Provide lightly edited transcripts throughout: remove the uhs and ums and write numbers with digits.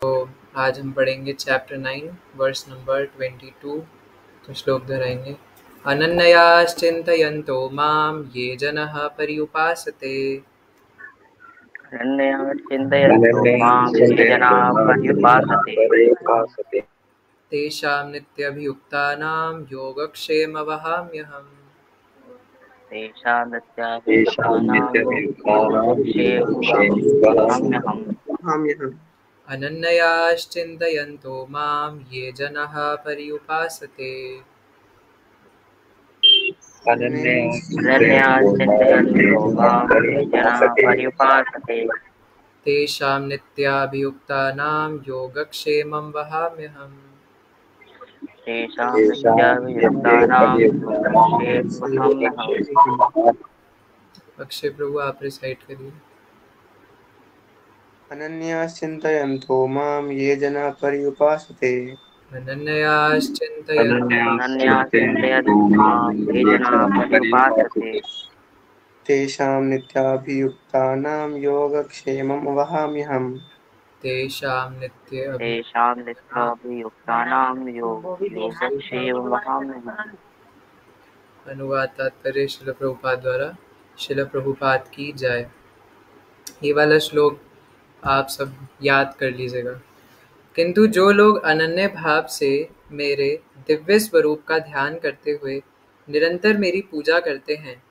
तो आज हम पढ़ेंगे चैप्टर 9 वर्स नंबर 22। तो श्लोक दोहराएंगे। अनन्याश्चिन्तयन्तो मां ये जनः पर्युपासते अनन्या चिन्तयन्तो मां ये जनाः पर्युपासते तेषां नित्यभियुक्तानां योगक्षेमवहाम्यहम्। तेषां नित्याभियुक्तानां योगक्षेममहम्यहम्। अनन्याश्चिन्तयन्तो मां ये जनः पर्युपासते अनन्या चिन्तयन्तो मां ये जनाः पर्युपासते तेषां नित्याभियुक्तानां योगक्षेमं वहाम्यहम्। तेषां नित्याभियुक्तानां योगक्षेममहम्यहम्। अक्षय प्रभु आप रिसाइट करिए। अनन्याश्चिन्तयन्तो मां ये जनाः पर्युपासते अनन्याश्चिन्तयन्तो अनन्या चिन्तयन्तो मां ये जनाः पर्युपासते तेषां नित्याभियुक्तानां योगक्षेमं वहाम्यहम्। तेषां तेषां नित्याभियुक्तानां योगक्षेममहम्यहम्। अनुवाद तात्पर्य शिल प्रभुपाद द्वारा। शिल प्रभुपाद की जय। ये वाला श्लोक आप सब याद कर लीजिएगा। किंतु जो लोग अनन्य भाव से मेरे दिव्य स्वरूप का ध्यान करते हुए निरंतर मेरी पूजा करते हैं,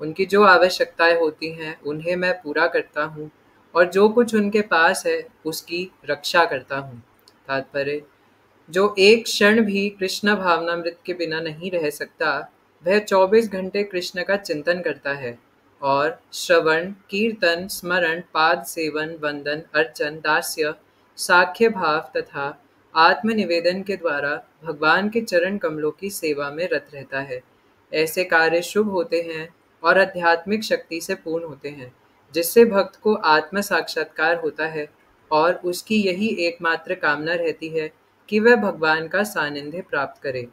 उनकी जो आवश्यकताएं होती हैं उन्हें मैं पूरा करता हूँ और जो कुछ उनके पास है उसकी रक्षा करता हूँ। तात्पर्य, जो एक क्षण भी कृष्ण भावनामृत के बिना नहीं रह सकता, वह 24 घंटे कृष्ण का चिंतन करता है और श्रवण, कीर्तन, स्मरण, पाद सेवन, वंदन, अर्चन, दास्य, साख्य भाव तथा आत्मनिवेदन के द्वारा भगवान के चरण कमलों की सेवा में रत रहता है। ऐसे कार्य शुभ होते हैं और आध्यात्मिक शक्ति से पूर्ण होते हैं, जिससे भक्त को आत्म साक्षात्कार होता है और उसकी यही एकमात्र कामना रहती है कि वह भगवान का सानिध्य प्राप्त करे।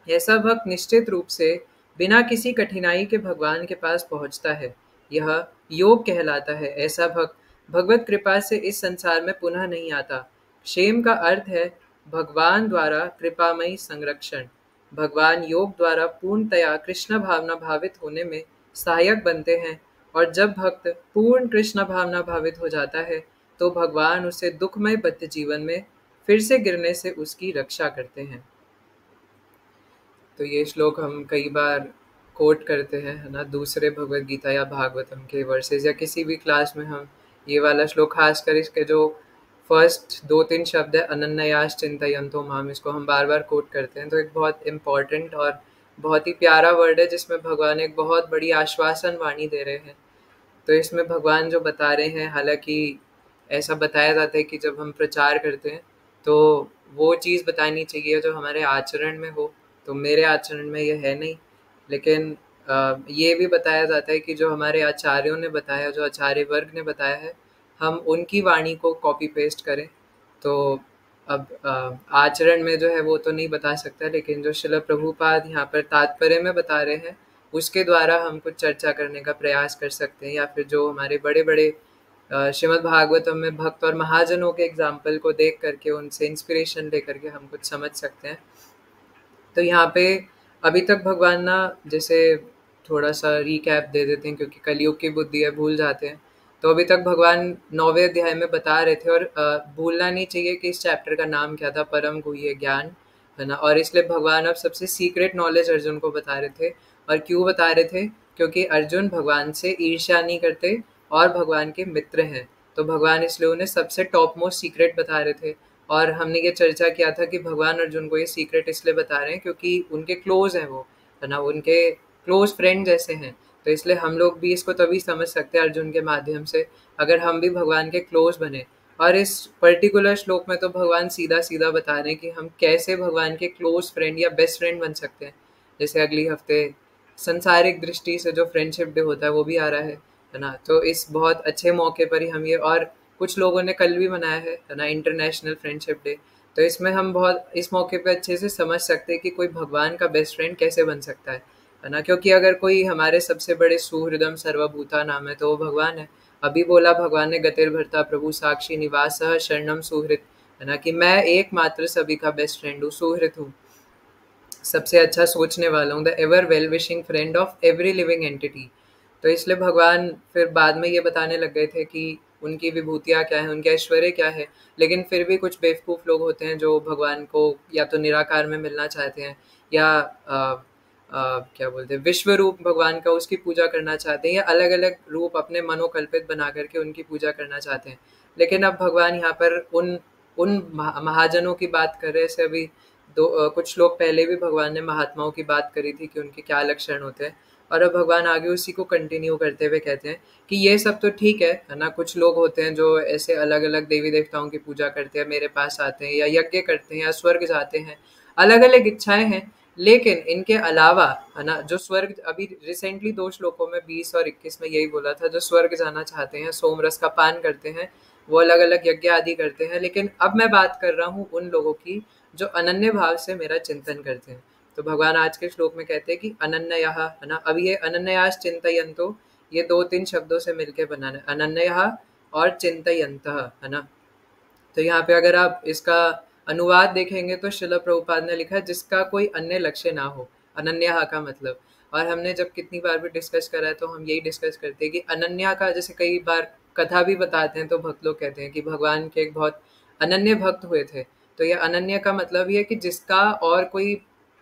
ऐसा भक्त निश्चित रूप से बिना किसी कठिनाई के भगवान के पास पहुंचता है। यह योग कहलाता है। ऐसा भक्त भगवत कृपा से इस संसार में पुनः नहीं आता। क्षेम का अर्थ है भगवान द्वारा कृपामयी संरक्षण। भगवान योग द्वारा पूर्णतया कृष्ण भावना भावित होने में सहायक बनते हैं और जब भक्त पूर्ण कृष्ण भावना भावित हो जाता है तो भगवान उसे दुखमय बद्ध जीवन में फिर से गिरने से उसकी रक्षा करते हैं। तो ये श्लोक हम कई बार कोट करते हैं, है ना, दूसरे भगवत गीता या भागवतम के वर्सेस या किसी भी क्लास में हम ये वाला श्लोक, खासकर इसके जो फर्स्ट 2-3 शब्द है अनन्यास चिंतयन्तो माम, इसको हम बार बार कोट करते हैं। तो एक बहुत इम्पॉर्टेंट और बहुत ही प्यारा वर्ड है जिसमें भगवान एक बहुत बड़ी आश्वासन वाणी दे रहे हैं। तो इसमें भगवान जो बता रहे हैं, हालांकि ऐसा बताया जाता है कि जब हम प्रचार करते हैं तो वो चीज़ बतानी चाहिए जो हमारे आचरण में हो। तो मेरे आचरण में ये है नहीं, लेकिन ये भी बताया जाता है कि जो हमारे आचार्यों ने बताया, जो आचार्य वर्ग ने बताया है, हम उनकी वाणी को कॉपी पेस्ट करें। तो अब आचरण में जो है वो तो नहीं बता सकता, लेकिन जो शिल प्रभुपाद यहाँ पर तात्पर्य में बता रहे हैं उसके द्वारा हम कुछ चर्चा करने का प्रयास कर सकते हैं, या फिर जो हमारे बड़े बड़े श्रीमद् भागवतम में भक्त और महाजनों के एग्जाम्पल को देख करके उनसे इंस्पिरेशन लेकर के हम कुछ समझ सकते हैं। तो यहाँ पे अभी तक भगवान ना, जैसे थोड़ा सा रिकैप दे देते हैं क्योंकि कलयुग की बुद्धि है, भूल जाते हैं। तो अभी तक भगवान 9वें अध्याय में बता रहे थे, और भूलना नहीं चाहिए कि इस चैप्टर का नाम क्या था, परम गुह्य ज्ञान, है ना। और इसलिए भगवान अब सबसे सीक्रेट नॉलेज अर्जुन को बता रहे थे। और क्यों बता रहे थे? क्योंकि अर्जुन भगवान से ईर्ष्या नहीं करते और भगवान के मित्र हैं। तो भगवान इसलिए उन्हें सबसे टॉप मोस्ट सीक्रेट बता रहे थे। और हमने ये चर्चा किया था कि भगवान अर्जुन को ये सीक्रेट इसलिए बता रहे हैं क्योंकि उनके क्लोज हैं वो, है ना, उनके क्लोज फ्रेंड जैसे हैं। तो इसलिए हम लोग भी इसको तभी समझ सकते हैं अर्जुन के माध्यम से, अगर हम भी भगवान के क्लोज बने। और इस पर्टिकुलर श्लोक में तो भगवान सीधा सीधा बता रहे हैं कि हम कैसे भगवान के क्लोज फ्रेंड या बेस्ट फ्रेंड बन सकते हैं। जैसे अगली हफ्ते संसारिक दृष्टि से जो फ्रेंडशिप डे होता है वो भी आ रहा है ना। तो इस बहुत अच्छे मौके पर ही हम ये, और कुछ लोगों ने कल भी मनाया है ना, इंटरनेशनल फ्रेंडशिप डे। तो इसमें हम बहुत इस मौके पे अच्छे से समझ सकते हैं कि कोई भगवान का बेस्ट फ्रेंड कैसे बन सकता है ना। क्योंकि अगर कोई हमारे सबसे बड़े सुहृदम सर्वभूता नाम है तो वो भगवान है अभी बोला भगवान ने गतिर्भर्ता प्रभु साक्षी निवासः शरणम सुहृत, है ना, कि मैं एकमात्र सभी का बेस्ट फ्रेंड हूँ, सुहृत हूँ, सबसे अच्छा सोचने वाला हूँ, the ever well wishing friend of every living entity. तो इसलिए भगवान फिर बाद में ये बताने लग गए थे कि उनकी विभूतियाँ क्या हैं, उनके ऐश्वर्य क्या है, लेकिन फिर भी कुछ बेवकूफ़ लोग होते हैं जो भगवान को या तो निराकार में मिलना चाहते हैं, या क्या बोलते हैं, विश्व रूप भगवान का उसकी पूजा करना चाहते हैं, या अलग अलग रूप अपने मनोकल्पित बना करके उनकी पूजा करना चाहते हैं। लेकिन अब भगवान यहाँ पर उन उन महाजनों की बात कर रहे हैं। जैसे अभी कुछ लोग पहले भी भगवान ने महात्माओं की बात करी थी कि उनके क्या लक्षण होते हैं, और अब भगवान आगे उसी को कंटिन्यू करते हुए कहते हैं कि ये सब तो ठीक है ना, कुछ लोग होते हैं जो ऐसे अलग अलग देवी देवताओं की पूजा करते हैं, मेरे पास आते हैं या यज्ञ करते हैं या स्वर्ग जाते हैं, अलग अलग इच्छाएं हैं, लेकिन इनके अलावा, है ना, जो स्वर्ग, अभी रिसेंटली 2 श्लोकों में 20 और 21 में यही बोला था, जो स्वर्ग जाना चाहते हैं, सोमरस का पान करते हैं, वो अलग अलग यज्ञ आदि करते हैं। लेकिन अब मैं बात कर रहा हूँ उन लोगों की जो अनन्य भाव से मेरा चिंतन करते हैं। तो भगवान आज के श्लोक में कहते हैं कि अनन्यः, है ना, अब ये अनन्यास चिंतयन्तो, ये 2-3 शब्दों से मिलके बना है, अनन्यः और चिंतयन्तः, है ना। तो यहाँ पे अगर आप इसका अनुवाद देखेंगे तो श्रील प्रभुपाद ने लिखा है जिसका कोई अन्य लक्ष्य ना हो, अनन्या का मतलब। और हमने जब कितनी बार भी डिस्कस करा है तो हम यही डिस्कस करते हैं कि अनन्या का, जैसे कई बार कथा भी बताते हैं तो भक्त लोग कहते हैं कि भगवान के एक बहुत अनन्य भक्त हुए थे। तो ये अनन्य का मतलब ये है कि जिसका और कोई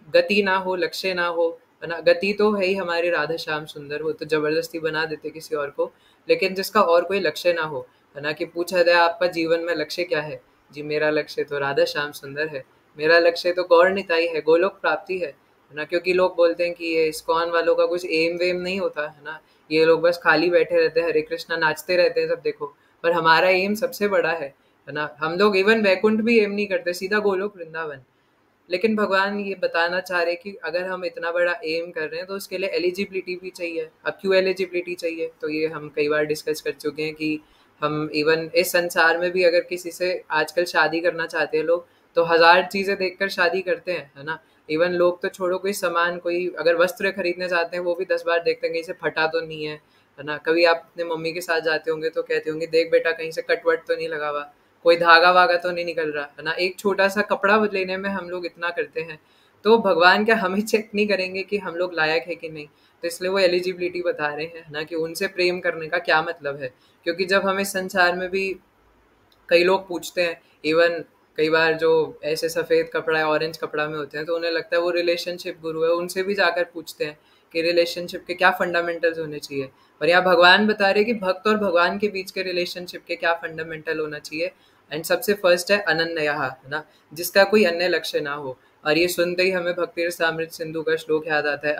गति ना हो, लक्ष्य ना हो, है ना। गति तो है ही हमारे राधा श्याम सुंदर, हो तो जबरदस्ती बना देते किसी और को, लेकिन जिसका और कोई लक्ष्य ना हो, है ना, कि पूछा जाए आपका जीवन में लक्ष्य क्या है, जी मेरा लक्ष्य तो राधा श्याम सुंदर है, मेरा लक्ष्य तो गौर निताई है, गोलोक प्राप्ति है ना। क्योंकि लोग बोलते हैं कि ये इस्कॉन वालों का कुछ एम वेम नहीं होता, है ना, ये लोग बस खाली बैठे रहते हैं, हरे कृष्णा नाचते रहते हैं सब देखो, पर हमारा एम सबसे बड़ा है ना। हम लोग इवन वैकुंठ भी एम नहीं करते, सीधा गोलोक वृंदावन। लेकिन भगवान ये बताना चाह रहे कि अगर हम इतना बड़ा एम कर रहे हैं तो उसके लिए एलिजिबिलिटी भी चाहिए। अब क्यों एलिजिबिलिटी चाहिए, तो ये हम कई बार डिस्कस कर चुके हैं कि हम इवन इस संसार में भी अगर किसी से आजकल शादी करना चाहते हैं लोग, तो 1000 चीज़ें देखकर शादी करते हैं, है ना। इवन लोग तो छोड़ो, कोई सामान, कोई अगर वस्त्र खरीदने जाते हैं वो भी 10 बार देखते हैं कहीं से फटा तो नहीं है ना। कभी आप अपने मम्मी के साथ जाते होंगे तो कहते होंगे देख बेटा कहीं से कटवट तो नहीं लगा हुआ, कोई धागा वागा तो नहीं निकल रहा, है ना। एक छोटा सा कपड़ा लेने में हम लोग इतना करते हैं, तो भगवान क्या हमें चेक नहीं करेंगे कि हम लोग लायक है कि नहीं। तो इसलिए वो एलिजिबिलिटी बता रहे हैं ना, कि उनसे प्रेम करने का क्या मतलब है। क्योंकि जब हम इस संसार में भी, कई लोग पूछते हैं, इवन कई बार जो ऐसे सफ़ेद कपड़ा या ऑरेंज कपड़ा में होते हैं तो उन्हें लगता है वो रिलेशनशिप गुरु है, उनसे भी जाकर पूछते हैं कि रिलेशनशिप के क्या फंडामेंटल्स होने चाहिए। और यहाँ भगवान बता रहे कि भक्त और भगवान के बीच के रिलेशनशिप के क्या फंडामेंटल होना चाहिए। एंड सबसे फर्स्ट है अनन्या, है ना, जिसका कोई अन्य लक्ष्य ना हो। और ये सुनते ही हमें भक्ति रसामृत सिंधु का श्लोक याद आता है,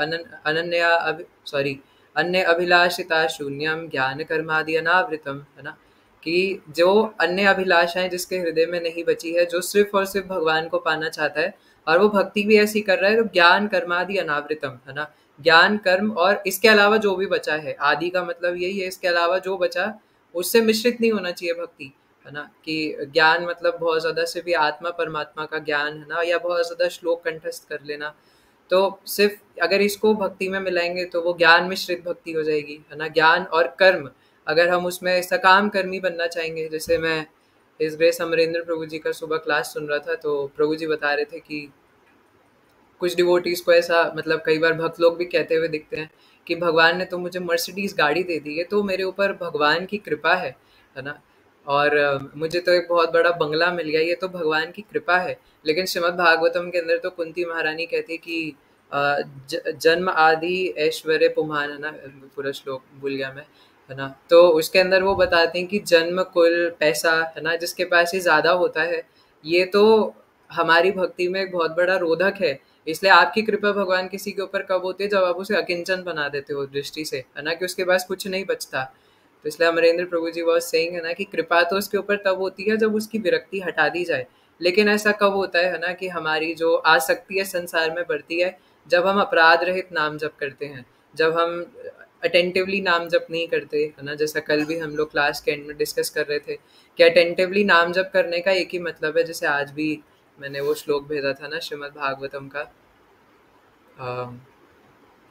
अन्य अभिलाषिता शून्यम ज्ञान कर्मादि अनावृतम, है ना, कि जो अन्य अभिलाषाएं जिसके हृदय में नहीं बची है, जो सिर्फ और सिर्फ भगवान को पाना चाहता है और वो भक्ति भी ऐसी कर रहा है, तो ज्ञान कर्मादि अनावृतम, है ना, ज्ञान कर्म और इसके अलावा जो भी बचा है, आदि का मतलब यही है, इसके अलावा जो बचा उससे मिश्रित नहीं होना चाहिए भक्ति, है ना। कि ज्ञान मतलब बहुत ज्यादा सिर्फ ये आत्मा परमात्मा का ज्ञान, है ना, या बहुत ज्यादा श्लोक कंठस्थ कर लेना। तो सिर्फ अगर इसको भक्ति में मिलाएंगे तो वो ज्ञान मिश्रित भक्ति हो जाएगी, है ना। ज्ञान और कर्म, अगर हम उसमें सकाम कर्मी बनना चाहेंगे, जैसे मैं इस ग्रेस अमरेंद्र प्रभु जी का सुबह क्लास सुन रहा था, तो प्रभु जी बता रहे थे कि कुछ डिवोटीज को ऐसा, मतलब कई बार भक्त लोग भी कहते हुए दिखते हैं कि भगवान ने तो मुझे मर्सिडीज गाड़ी दे दी है, तो मेरे ऊपर भगवान की कृपा है ना। और मुझे तो एक बहुत बड़ा बंगला मिल गया, ये तो भगवान की कृपा है। लेकिन श्रीमद् भागवतम के अंदर तो कुंती महारानी कहती कि जन्म आदि ऐश्वर्य पुमान, है ना, पूरा श्लोक भूल गया मैं, है ना। तो उसके अंदर वो बताते हैं कि जन्म, कुल, पैसा, है ना, जिसके पास ये ज़्यादा होता है, ये तो हमारी भक्ति में एक बहुत बड़ा रोधक है। इसलिए आपकी कृपा भगवान किसी के ऊपर कब होती है, जब आप उसे अकिंचन बना देते हो दृष्टि से, है ना, कि उसके पास कुछ नहीं बचता। तो इसलिए अमरेंद्र प्रभु जी बहुत सेइंग, है ना, कि कृपा तो उसके ऊपर तब होती है जब उसकी विरक्ति हटा दी जाए। लेकिन ऐसा कब होता है ना, कि हमारी जो आसक्ति है संसार में बढ़ती है, जब हम अपराध रहित नाम जप करते हैं, जब हम अटेंटिवली नाम जप नहीं करते, है ना। जैसा कल भी हम लोग क्लास के एंड में डिस्कस कर रहे थे कि अटेंटिवली नाम जप करने का एक ही मतलब है, जैसे आज भी मैंने वो श्लोक भेजा था ना श्रीमद् भागवतम का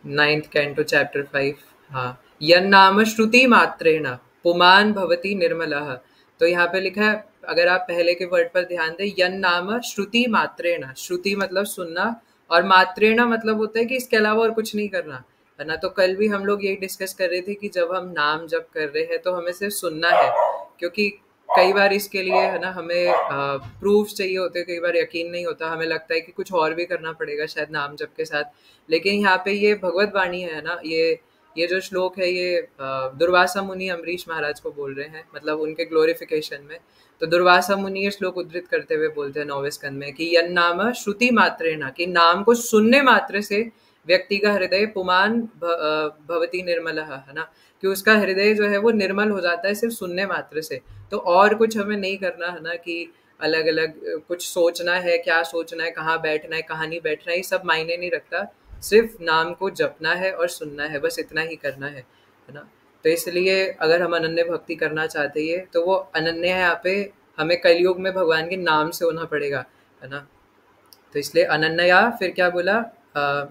9th कैंटो चैप्टर 5, हाँ, यन्नाम श्रुति मात्रेण, पुमान भवति निर्मलः। तो यहाँ पे लिखा है, अगर आप पहले के वर्ड पर ध्यान दें, यन नाम श्रुति मात्रेण, श्रुति मतलब सुनना, और मात्रेण मतलब होता है कि इसके अलावा और कुछ नहीं करना, है ना। तो कल भी हम लोग यही डिस्कस कर रहे थे कि जब हम नाम जप कर रहे हैं तो हमें सिर्फ सुनना है, क्योंकि कई बार इसके लिए, है ना, हमें प्रूफ चाहिए होते हैं, कई बार यकीन नहीं होता, हमें लगता है कि कुछ और भी करना पड़ेगा शायद नाम जप के साथ। लेकिन यहाँ पे ये भगवत वाणी है ना, ये जो श्लोक है ये दुर्वासा मुनि अम्बरीश महाराज को बोल रहे हैं, मतलब उनके ग्लोरिफिकेशन में। तो दुर्वासा मुनि ये श्लोक उद्धृत करते हुए बोलते हैं 9वें स्कंद में कि यन नाम श्रुति मात्रेण, कि नाम को सुनने मात्र से व्यक्ति का हृदय पुमान भवति निर्मलः, है ना, कि उसका हृदय जो है वो निर्मल हो जाता है सिर्फ सुनने मात्र से। तो और कुछ हमें नहीं करना, है ना, कि अलग अलग कुछ सोचना है, क्या सोचना है, कहाँ बैठना है, कहाँ नहीं बैठना है, ये सब मायने नहीं रखता, सिर्फ नाम को जपना है और सुनना है, बस इतना ही करना है ना। तो इसलिए अगर हम अनन्य भक्ति करना चाहते हैं तो वो अनन्य है, यहाँ पे हमें कलयुग में भगवान के नाम से होना पड़ेगा, है ना। तो इसलिए अनन्य, या फिर क्या बोला,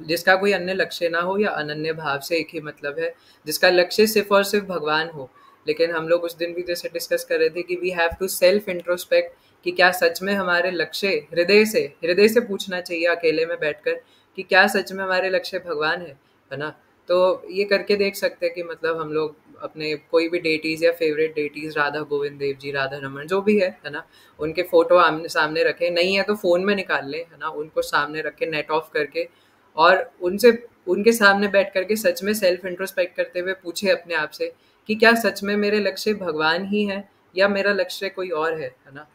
जिसका कोई अन्य लक्ष्य ना हो, या अनन्य भाव से एक ही मतलब है, जिसका लक्ष्य सिर्फ और सिर्फ भगवान हो। लेकिन हम लोग उस दिन भी जैसे डिस्कस कर रहे थे कि we have to self introspect, कि क्या सच में हमारे लक्ष्य, हृदय से पूछना चाहिए अकेले में बैठकर कि क्या सच में हमारे लक्ष्य भगवान है ना। तो ये करके देख सकते हैं कि मतलब हम लोग अपने कोई भी डेटीज या फेवरेट डेटीज, राधा गोविंद देव जी, राधा रमन, जो भी है ना, उनके फोटो आमने सामने रखें, नहीं है तो फोन में निकाल लें, है ना, उनको सामने रख के नेट ऑफ करके, और उनसे, उनके सामने बैठ करके सच में सेल्फ इंट्रोस्पेक्ट करते हुए पूछे अपने आप से कि क्या सच में मेरे लक्ष्य भगवान ही है या मेरा लक्ष्य कोई और है ना।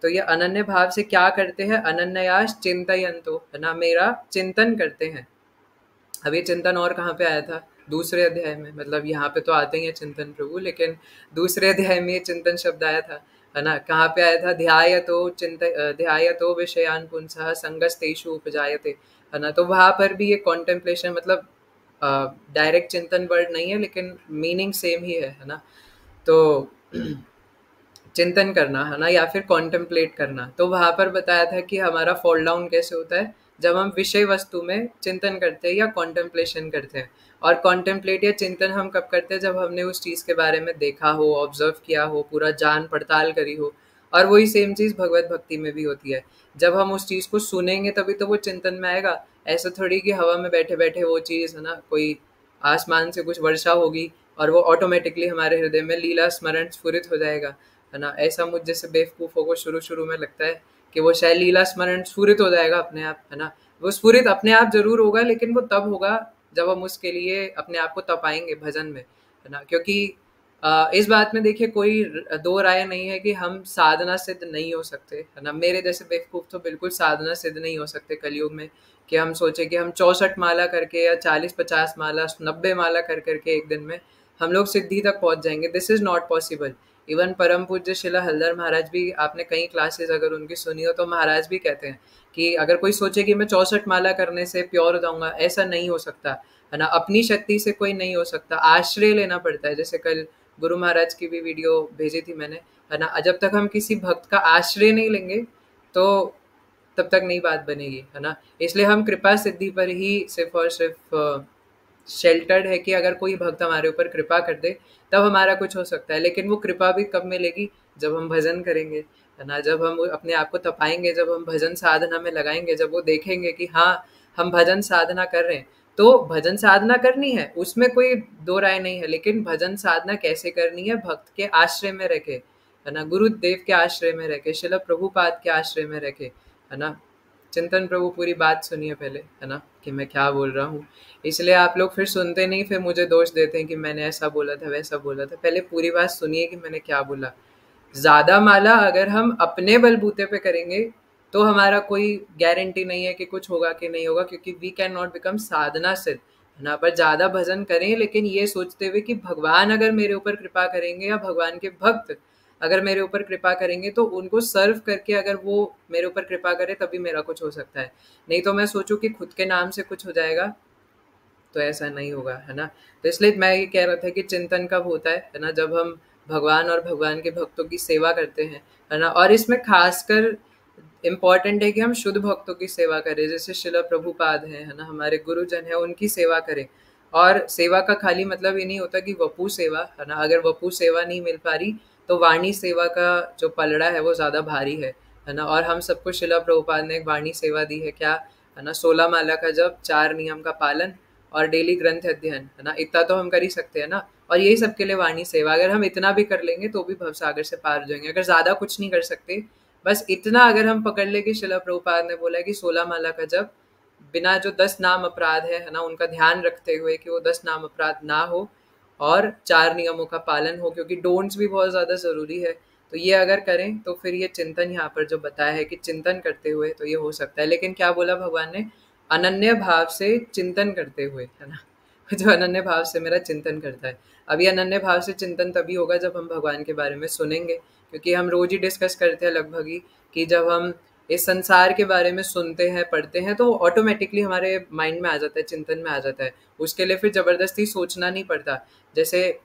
तो ये अनन्य भाव से क्या करते हैं, अनन्यास चिंतयन्तो, है ना, मेरा चिंतन करते हैं। अब ये चिंतन और कहाँ पे आया था, दूसरे अध्याय में, मतलब यहाँ पे तो आते ही है चिंतन प्रभु, लेकिन दूसरे अध्याय में ये चिंतन शब्द आया था, है ना। कहाँ पे आया था, ध्यायतो विषयान पुंसः संगस्तेषु उपजायते, है ना। तो वहाँ पर भी ये कॉन्टेम्पलेशन, मतलब डायरेक्ट चिंतन वर्ड नहीं है, लेकिन मीनिंग सेम ही है ना। तो चिंतन करना, है ना, या फिर कॉन्टेम्पलेट करना। तो वहाँ पर बताया था कि हमारा फॉल डाउन कैसे होता है, जब हम विषय वस्तु में चिंतन करते हैं या कॉन्टेम्पलेशन करते हैं। और कॉन्टेम्पलेट या चिंतन हम कब करते हैं, जब हमने उस चीज़ के बारे में देखा हो, ऑब्जर्व किया हो, पूरा जान पड़ताल करी हो। और वही सेम चीज़ भगवत भक्ति में भी होती है, जब हम उस चीज़ को सुनेंगे तभी तो वो चिंतन में आएगा। ऐसा थोड़ी कि हवा में बैठे बैठे वो चीज़, है ना, कोई आसमान से कुछ वर्षा होगी और वो ऑटोमेटिकली हमारे हृदय में लीला स्मरण स्फुरित हो जाएगा, है ना। ऐसा मुझ जैसे बेवकूफ़ों को शुरू शुरू में लगता है कि वो शायद लीला स्मरण स्फुरित हो जाएगा अपने आप, है ना। वो स्फुरित अपने आप जरूर होगा, लेकिन वो तब होगा जब हम उसके लिए अपने आप को तपाएंगे भजन में, है ना। क्योंकि इस बात में देखिए कोई दो राय नहीं है कि हम साधना सिद्ध नहीं हो सकते, है ना। मेरे जैसे बेवकूफ़ तो बिल्कुल साधना सिद्ध नहीं हो सकते कलयुग में, कि हम सोचे कि हम 64 माला करके या 40-50 माला 90 माला कर करके एक दिन में हम लोग सिद्धि तक पहुंच जाएंगे। This is not possible. Even परम पूज्य शिला हलदर महाराज भी, आपने कई क्लासेस अगर उनकी सुनी हो तो महाराज भी कहते हैं कि अगर कोई सोचे कि मैं 64 माला करने से प्योर हो जाऊंगा, ऐसा नहीं हो सकता, है ना। अपनी शक्ति से कोई नहीं हो सकता, आश्रय लेना पड़ता है। जैसे कल गुरु महाराज की भी वीडियो भेजी थी मैंने, है ना। जब तक हम किसी भक्त का आश्रय नहीं लेंगे तो तब तक नहीं बात बनेगी, है ना। इसलिए हम कृपा सिद्धि पर ही सिर्फ और सिर्फ शेल्टर्ड है कि अगर कोई भक्त हमारे ऊपर कृपा कर दे तब हमारा कुछ हो सकता है। लेकिन वो कृपा भी कब मिलेगी, जब हम भजन करेंगे, है ना, जब हम अपने आप को तपाएंगे, जब हम भजन साधना में लगाएंगे, जब वो देखेंगे कि हाँ हम भजन साधना कर रहे हैं। तो भजन साधना करनी है, उसमें कोई दो राय नहीं है, लेकिन भजन साधना कैसे करनी है, भक्त के आश्रय में रह के, है ना, गुरुदेव के आश्रय में रह के, शिला प्रभुपाद के आश्रय में रह के, है ना। चिंतन प्रभु पूरी बात सुनिए पहले, है ना, कि मैं क्या बोल रहा हूँ। इसलिए आप लोग फिर सुनते नहीं, फिर मुझे दोष देते हैं कि मैंने ऐसा बोला था वैसा बोला था। पहले पूरी बात सुनिए कि मैंने क्या बोला। ज़्यादा माला अगर हम अपने बलबूते पे करेंगे तो हमारा कोई गारंटी नहीं है कि कुछ होगा कि नहीं होगा, क्योंकि वी कैन नॉट बिकम साधना सिद्ध, है ना। पर ज़्यादा भजन करें, लेकिन ये सोचते हुए कि भगवान अगर मेरे ऊपर कृपा करेंगे या भगवान के भक्त अगर मेरे ऊपर कृपा करेंगे तो उनको सर्व करके अगर वो मेरे ऊपर कृपा करे तभी मेरा कुछ हो सकता है। नहीं तो मैं सोचूं कि खुद के नाम से कुछ हो जाएगा, तो ऐसा नहीं होगा, है ना। तो इसलिए मैं ये कह रहा था कि चिंतन कब होता है ना, जब हम भगवान और भगवान के भक्तों की सेवा करते हैं, है ना। और इसमें खासकर इम्पॉर्टेंट है कि हम शुद्ध भक्तों की सेवा करें, जैसे शिला प्रभुपाद है ना, हमारे गुरुजन है, उनकी सेवा करें। और सेवा का खाली मतलब ये नहीं होता कि वपु सेवा, है ना, अगर वपु सेवा नहीं मिल पा रही तो वाणी सेवा का जो पलड़ा है वो ज़्यादा भारी है ना। और हम सबको शिला प्रभुपाद ने एक वाणी सेवा दी है, क्या, है ना, 16 माला का जप, 4 नियम का पालन और डेली ग्रंथ अध्ययन, है ना, इतना तो हम कर ही सकते हैं ना। और यही सबके लिए वाणी सेवा, अगर हम इतना भी कर लेंगे तो भी भवसागर से पार हो जाएंगे। अगर ज़्यादा कुछ नहीं कर सकते, बस इतना अगर हम पकड़ ले कि शिला प्रभुपाद ने बोला है कि 16 माला का जप बिना जो 10 नाम अपराध है ना, उनका ध्यान रखते हुए कि वो 10 नाम अपराध ना हो और 4 नियमों का पालन हो, क्योंकि डोंट्स भी बहुत ज़्यादा ज़रूरी है। तो ये अगर करें तो फिर ये चिंतन यहाँ पर जो बताया है कि चिंतन करते हुए तो ये हो सकता है। लेकिन क्या बोला भगवान ने, अनन्य भाव से चिंतन करते हुए, है ना। जो अनन्य भाव से मेरा चिंतन करता है, अभी अनन्य भाव से चिंतन तभी होगा जब हम भगवान के बारे में सुनेंगे, क्योंकि हम रोज ही डिस्कस करते हैं लगभग ही कि जब हम इस संसार के बारे में सुनते हैं पढ़ते हैं तो ऑटोमेटिकली हमारे माइंड में आ जाता है, चिंतन में आ जाता है। उसके लिए फिर ज़बरदस्ती सोचना नहीं पड़ता। जैसे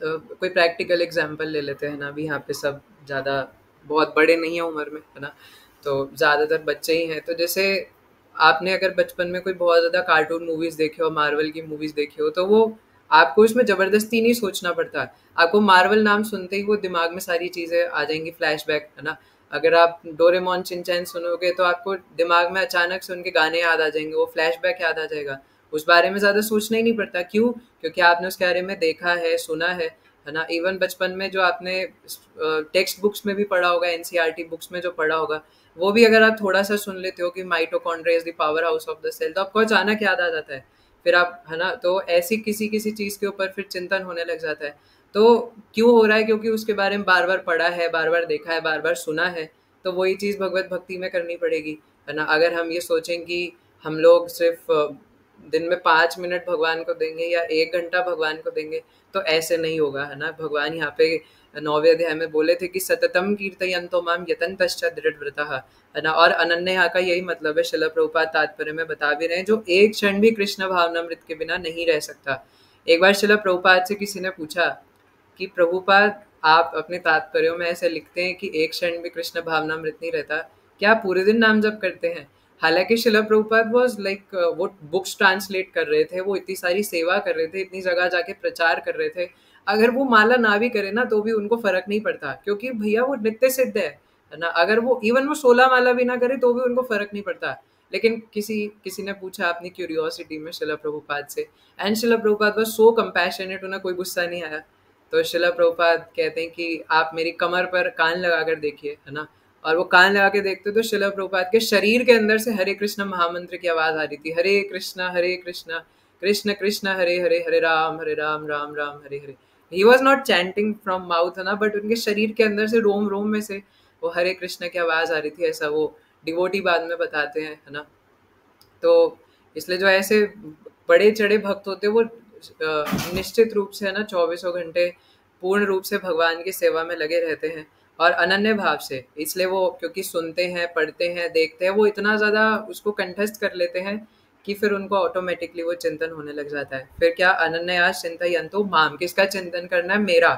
कोई प्रैक्टिकल एग्जांपल ले लेते हैं ना, अभी यहाँ पे सब ज़्यादा बहुत बड़े नहीं हैं उम्र में, है ना, तो ज़्यादातर बच्चे ही हैं। तो जैसे आपने अगर बचपन में कोई बहुत ज़्यादा कार्टून मूवीज़ देखे हो, मार्वल की मूवीज़ देखी हो, तो वो आपको उसमें ज़बरदस्ती नहीं सोचना पड़ता। आपको मार्वल नाम सुनते ही वो दिमाग में सारी चीज़ें आ जाएंगी, फ्लैशबैक, है ना। अगर आप डोरेमोन शिनचैन सुनोगे तो आपको दिमाग में अचानक से उनके गाने याद आ जाएंगे, वो फ्लैशबैक याद आ जाएगा। उस बारे में ज़्यादा सोचना ही नहीं पड़ता। क्यों? क्योंकि आपने उसके बारे में देखा है, सुना है ना। इवन बचपन में जो आपने टेक्स्ट बुक्स में भी पढ़ा होगा, एनसीईआरटी बुक्स में जो पढ़ा होगा, वो भी अगर आप थोड़ा सा सुन लेते हो कि mitochondria is the power house of the cell, तो आपको अचानक याद आ जाता है। फिर आप, है ना, तो ऐसी किसी किसी चीज़ के ऊपर फिर चिंतन होने लग जाता है। तो क्यों हो रहा है? क्योंकि उसके बारे में बार बार पढ़ा है, बार बार देखा है, बार बार सुना है। तो वही चीज़ भगवत भक्ति में करनी पड़ेगी, है ना। अगर हम ये सोचें कि हम लोग सिर्फ दिन में 5 मिनट भगवान को देंगे या 1 घंटा भगवान को देंगे, तो ऐसे नहीं होगा, है ना। भगवान यहाँ पे 9वें अध्याय में बोले थे कि सततम कीर्तयन्तो माम यतन्तश्च दृढ़व्रतः, है ना। और अनन्य यहाँ का यही मतलब है, शिला प्रभुपाद तात्पर्य में बता भी रहे हैं, जो एक क्षण भी कृष्ण भावनामृत के बिना नहीं रह सकता। एक बार शिला प्रभुपाद से किसी ने पूछा कि प्रभुपाद, आप अपने तात्पर्यों में ऐसे लिखते हैं कि एक क्षण भी कृष्ण भावनामृत नहीं रहता, क्या आप पूरे दिन नाम जप करते हैं? हालांकि शिला प्रभुपाद वाज लाइक वो बुक्स ट्रांसलेट कर रहे थे, वो इतनी सारी सेवा कर रहे थे, इतनी जगह जाके प्रचार कर रहे थे। अगर वो माला ना भी करे ना तो भी उनको फर्क नहीं पड़ता, क्योंकि भैया वो नित्य सिद्ध है ना। अगर वो इवन वो 16 माला भी ना करे तो भी उनको फर्क नहीं पड़ता। लेकिन किसी किसी ने पूछा अपनी क्यूरियोसिटी में शिला प्रभुपाद से, and Shila Prabhupada was so compassionate, उन्हें कोई गुस्सा नहीं आया। तो शिला प्रभुपाद कहते हैं कि आप मेरी कमर पर कान लगा कर देखिए, है ना। और वो कान लगा के देखते तो शिला प्रभुपाद के शरीर के अंदर से हरे कृष्ण महामंत्र की आवाज आ रही थी, Hare Krishna Krishna Krishna Hare Hare, Hare Ram Ram Ram Hare Hare. He was not chanting from mouth, है ना, बट उनके शरीर के अंदर से, रोम रोम में से वो हरे कृष्ण की आवाज आ रही थी। ऐसा वो डिवोटी बाद में बताते हैं, है ना। तो इसलिए जो ऐसे बड़े चढ़े भक्त होते वो निश्चित रूप से, है ना, 24 घंटे पूर्ण रूप से भगवान की सेवा में लगे रहते हैं और अनन्य भाव से। इसलिए वो, क्योंकि सुनते हैं, पढ़ते हैं, देखते हैं, वो इतना ज़्यादा उसको कंठस्थ कर लेते हैं कि फिर उनको ऑटोमेटिकली वो चिंतन होने लग जाता है। फिर क्या, अनन्यास चिंतयन्तो माम, किसका चिंतन करना है? मेरा।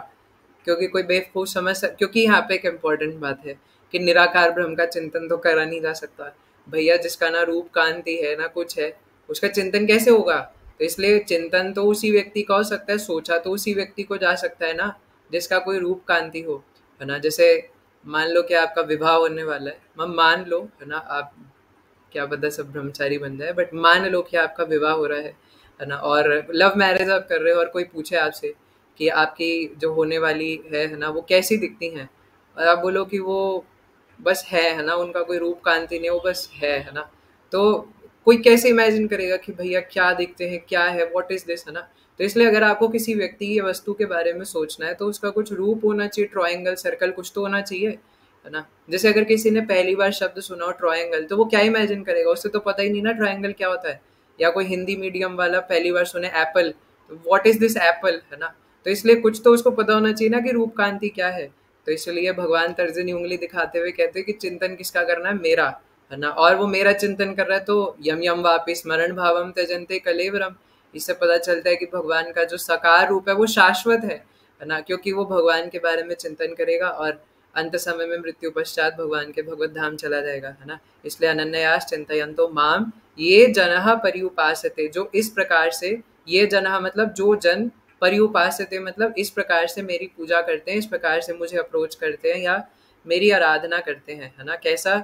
क्योंकि कोई बेवकूफ़ क्योंकि यहाँ पे एक इम्पॉर्टेंट बात है कि निराकार ब्रह्म का चिंतन तो करा नहीं जा सकता भैया, जिसका ना रूप कांति है ना कुछ है, उसका चिंतन कैसे होगा? तो इसलिए चिंतन तो उसी व्यक्ति का हो सकता है, सोचा तो उसी व्यक्ति को जा सकता है ना जिसका कोई रूप कांति हो, है ना। जैसे मान लो कि आपका विवाह होने वाला है, मान लो, है ना, आप क्या पता सब ब्रह्मचारी बन जाए, बट मान लो कि आपका विवाह हो रहा है ना, और लव मैरिज आप कर रहे हो और कोई पूछे आपसे कि आपकी जो होने वाली है ना, वो कैसी दिखती हैं, और आप बोलो कि वो बस है ना, उनका कोई रूप कांति नहीं, वो बस है ना। तो कोई कैसे इमेजिन करेगा कि भैया क्या दिखते हैं, क्या है, व्हाट इज दिस, है ना। तो इसलिए अगर आपको किसी व्यक्ति या वस्तु के बारे में सोचना है तो उसका कुछ रूप होना चाहिए, ट्रायंगल, सर्कल, कुछ तो होना चाहिए, है ना। जैसे अगर किसी ने पहली बार शब्द सुना हो ट्रायंगल, तो वो क्या इमेजिन करेगा? उससे तो पता ही नहीं ना ट्रायंगल क्या होता है। या कोई हिंदी मीडियम वाला पहली बार सुने एप्पल, तो व्हाट इज दिस एप्पल, है ना। तो इसलिए कुछ तो उसको पता होना चाहिए ना कि रूप कांति क्या है। तो इसलिए भगवान तर्जनी उंगली दिखाते हुए कहते हैं कि चिंतन किसका करना है? मेरा, है ना। और वो मेरा चिंतन कर रहा है तो यम यम वापि स्मरण भावम त्यजन्ते कलेवरम। इससे पता चलता है कि भगवान का जो साकार रूप है वो शाश्वत है ना, क्योंकि वो भगवान के बारे में चिंतन करेगा और अंत समय में मृत्यु पश्चात भगवान के भगवत धाम चला जाएगा, है ना। इसलिए अनन्यास चिंतयन्तो माम ये जनः पर्युपासते, जो इस प्रकार से ये जनः मतलब जो जन पर्युपासते मतलब इस प्रकार से मेरी पूजा करते हैं, इस प्रकार से मुझे अप्रोच करते हैं या मेरी आराधना करते हैं, है ना। कैसा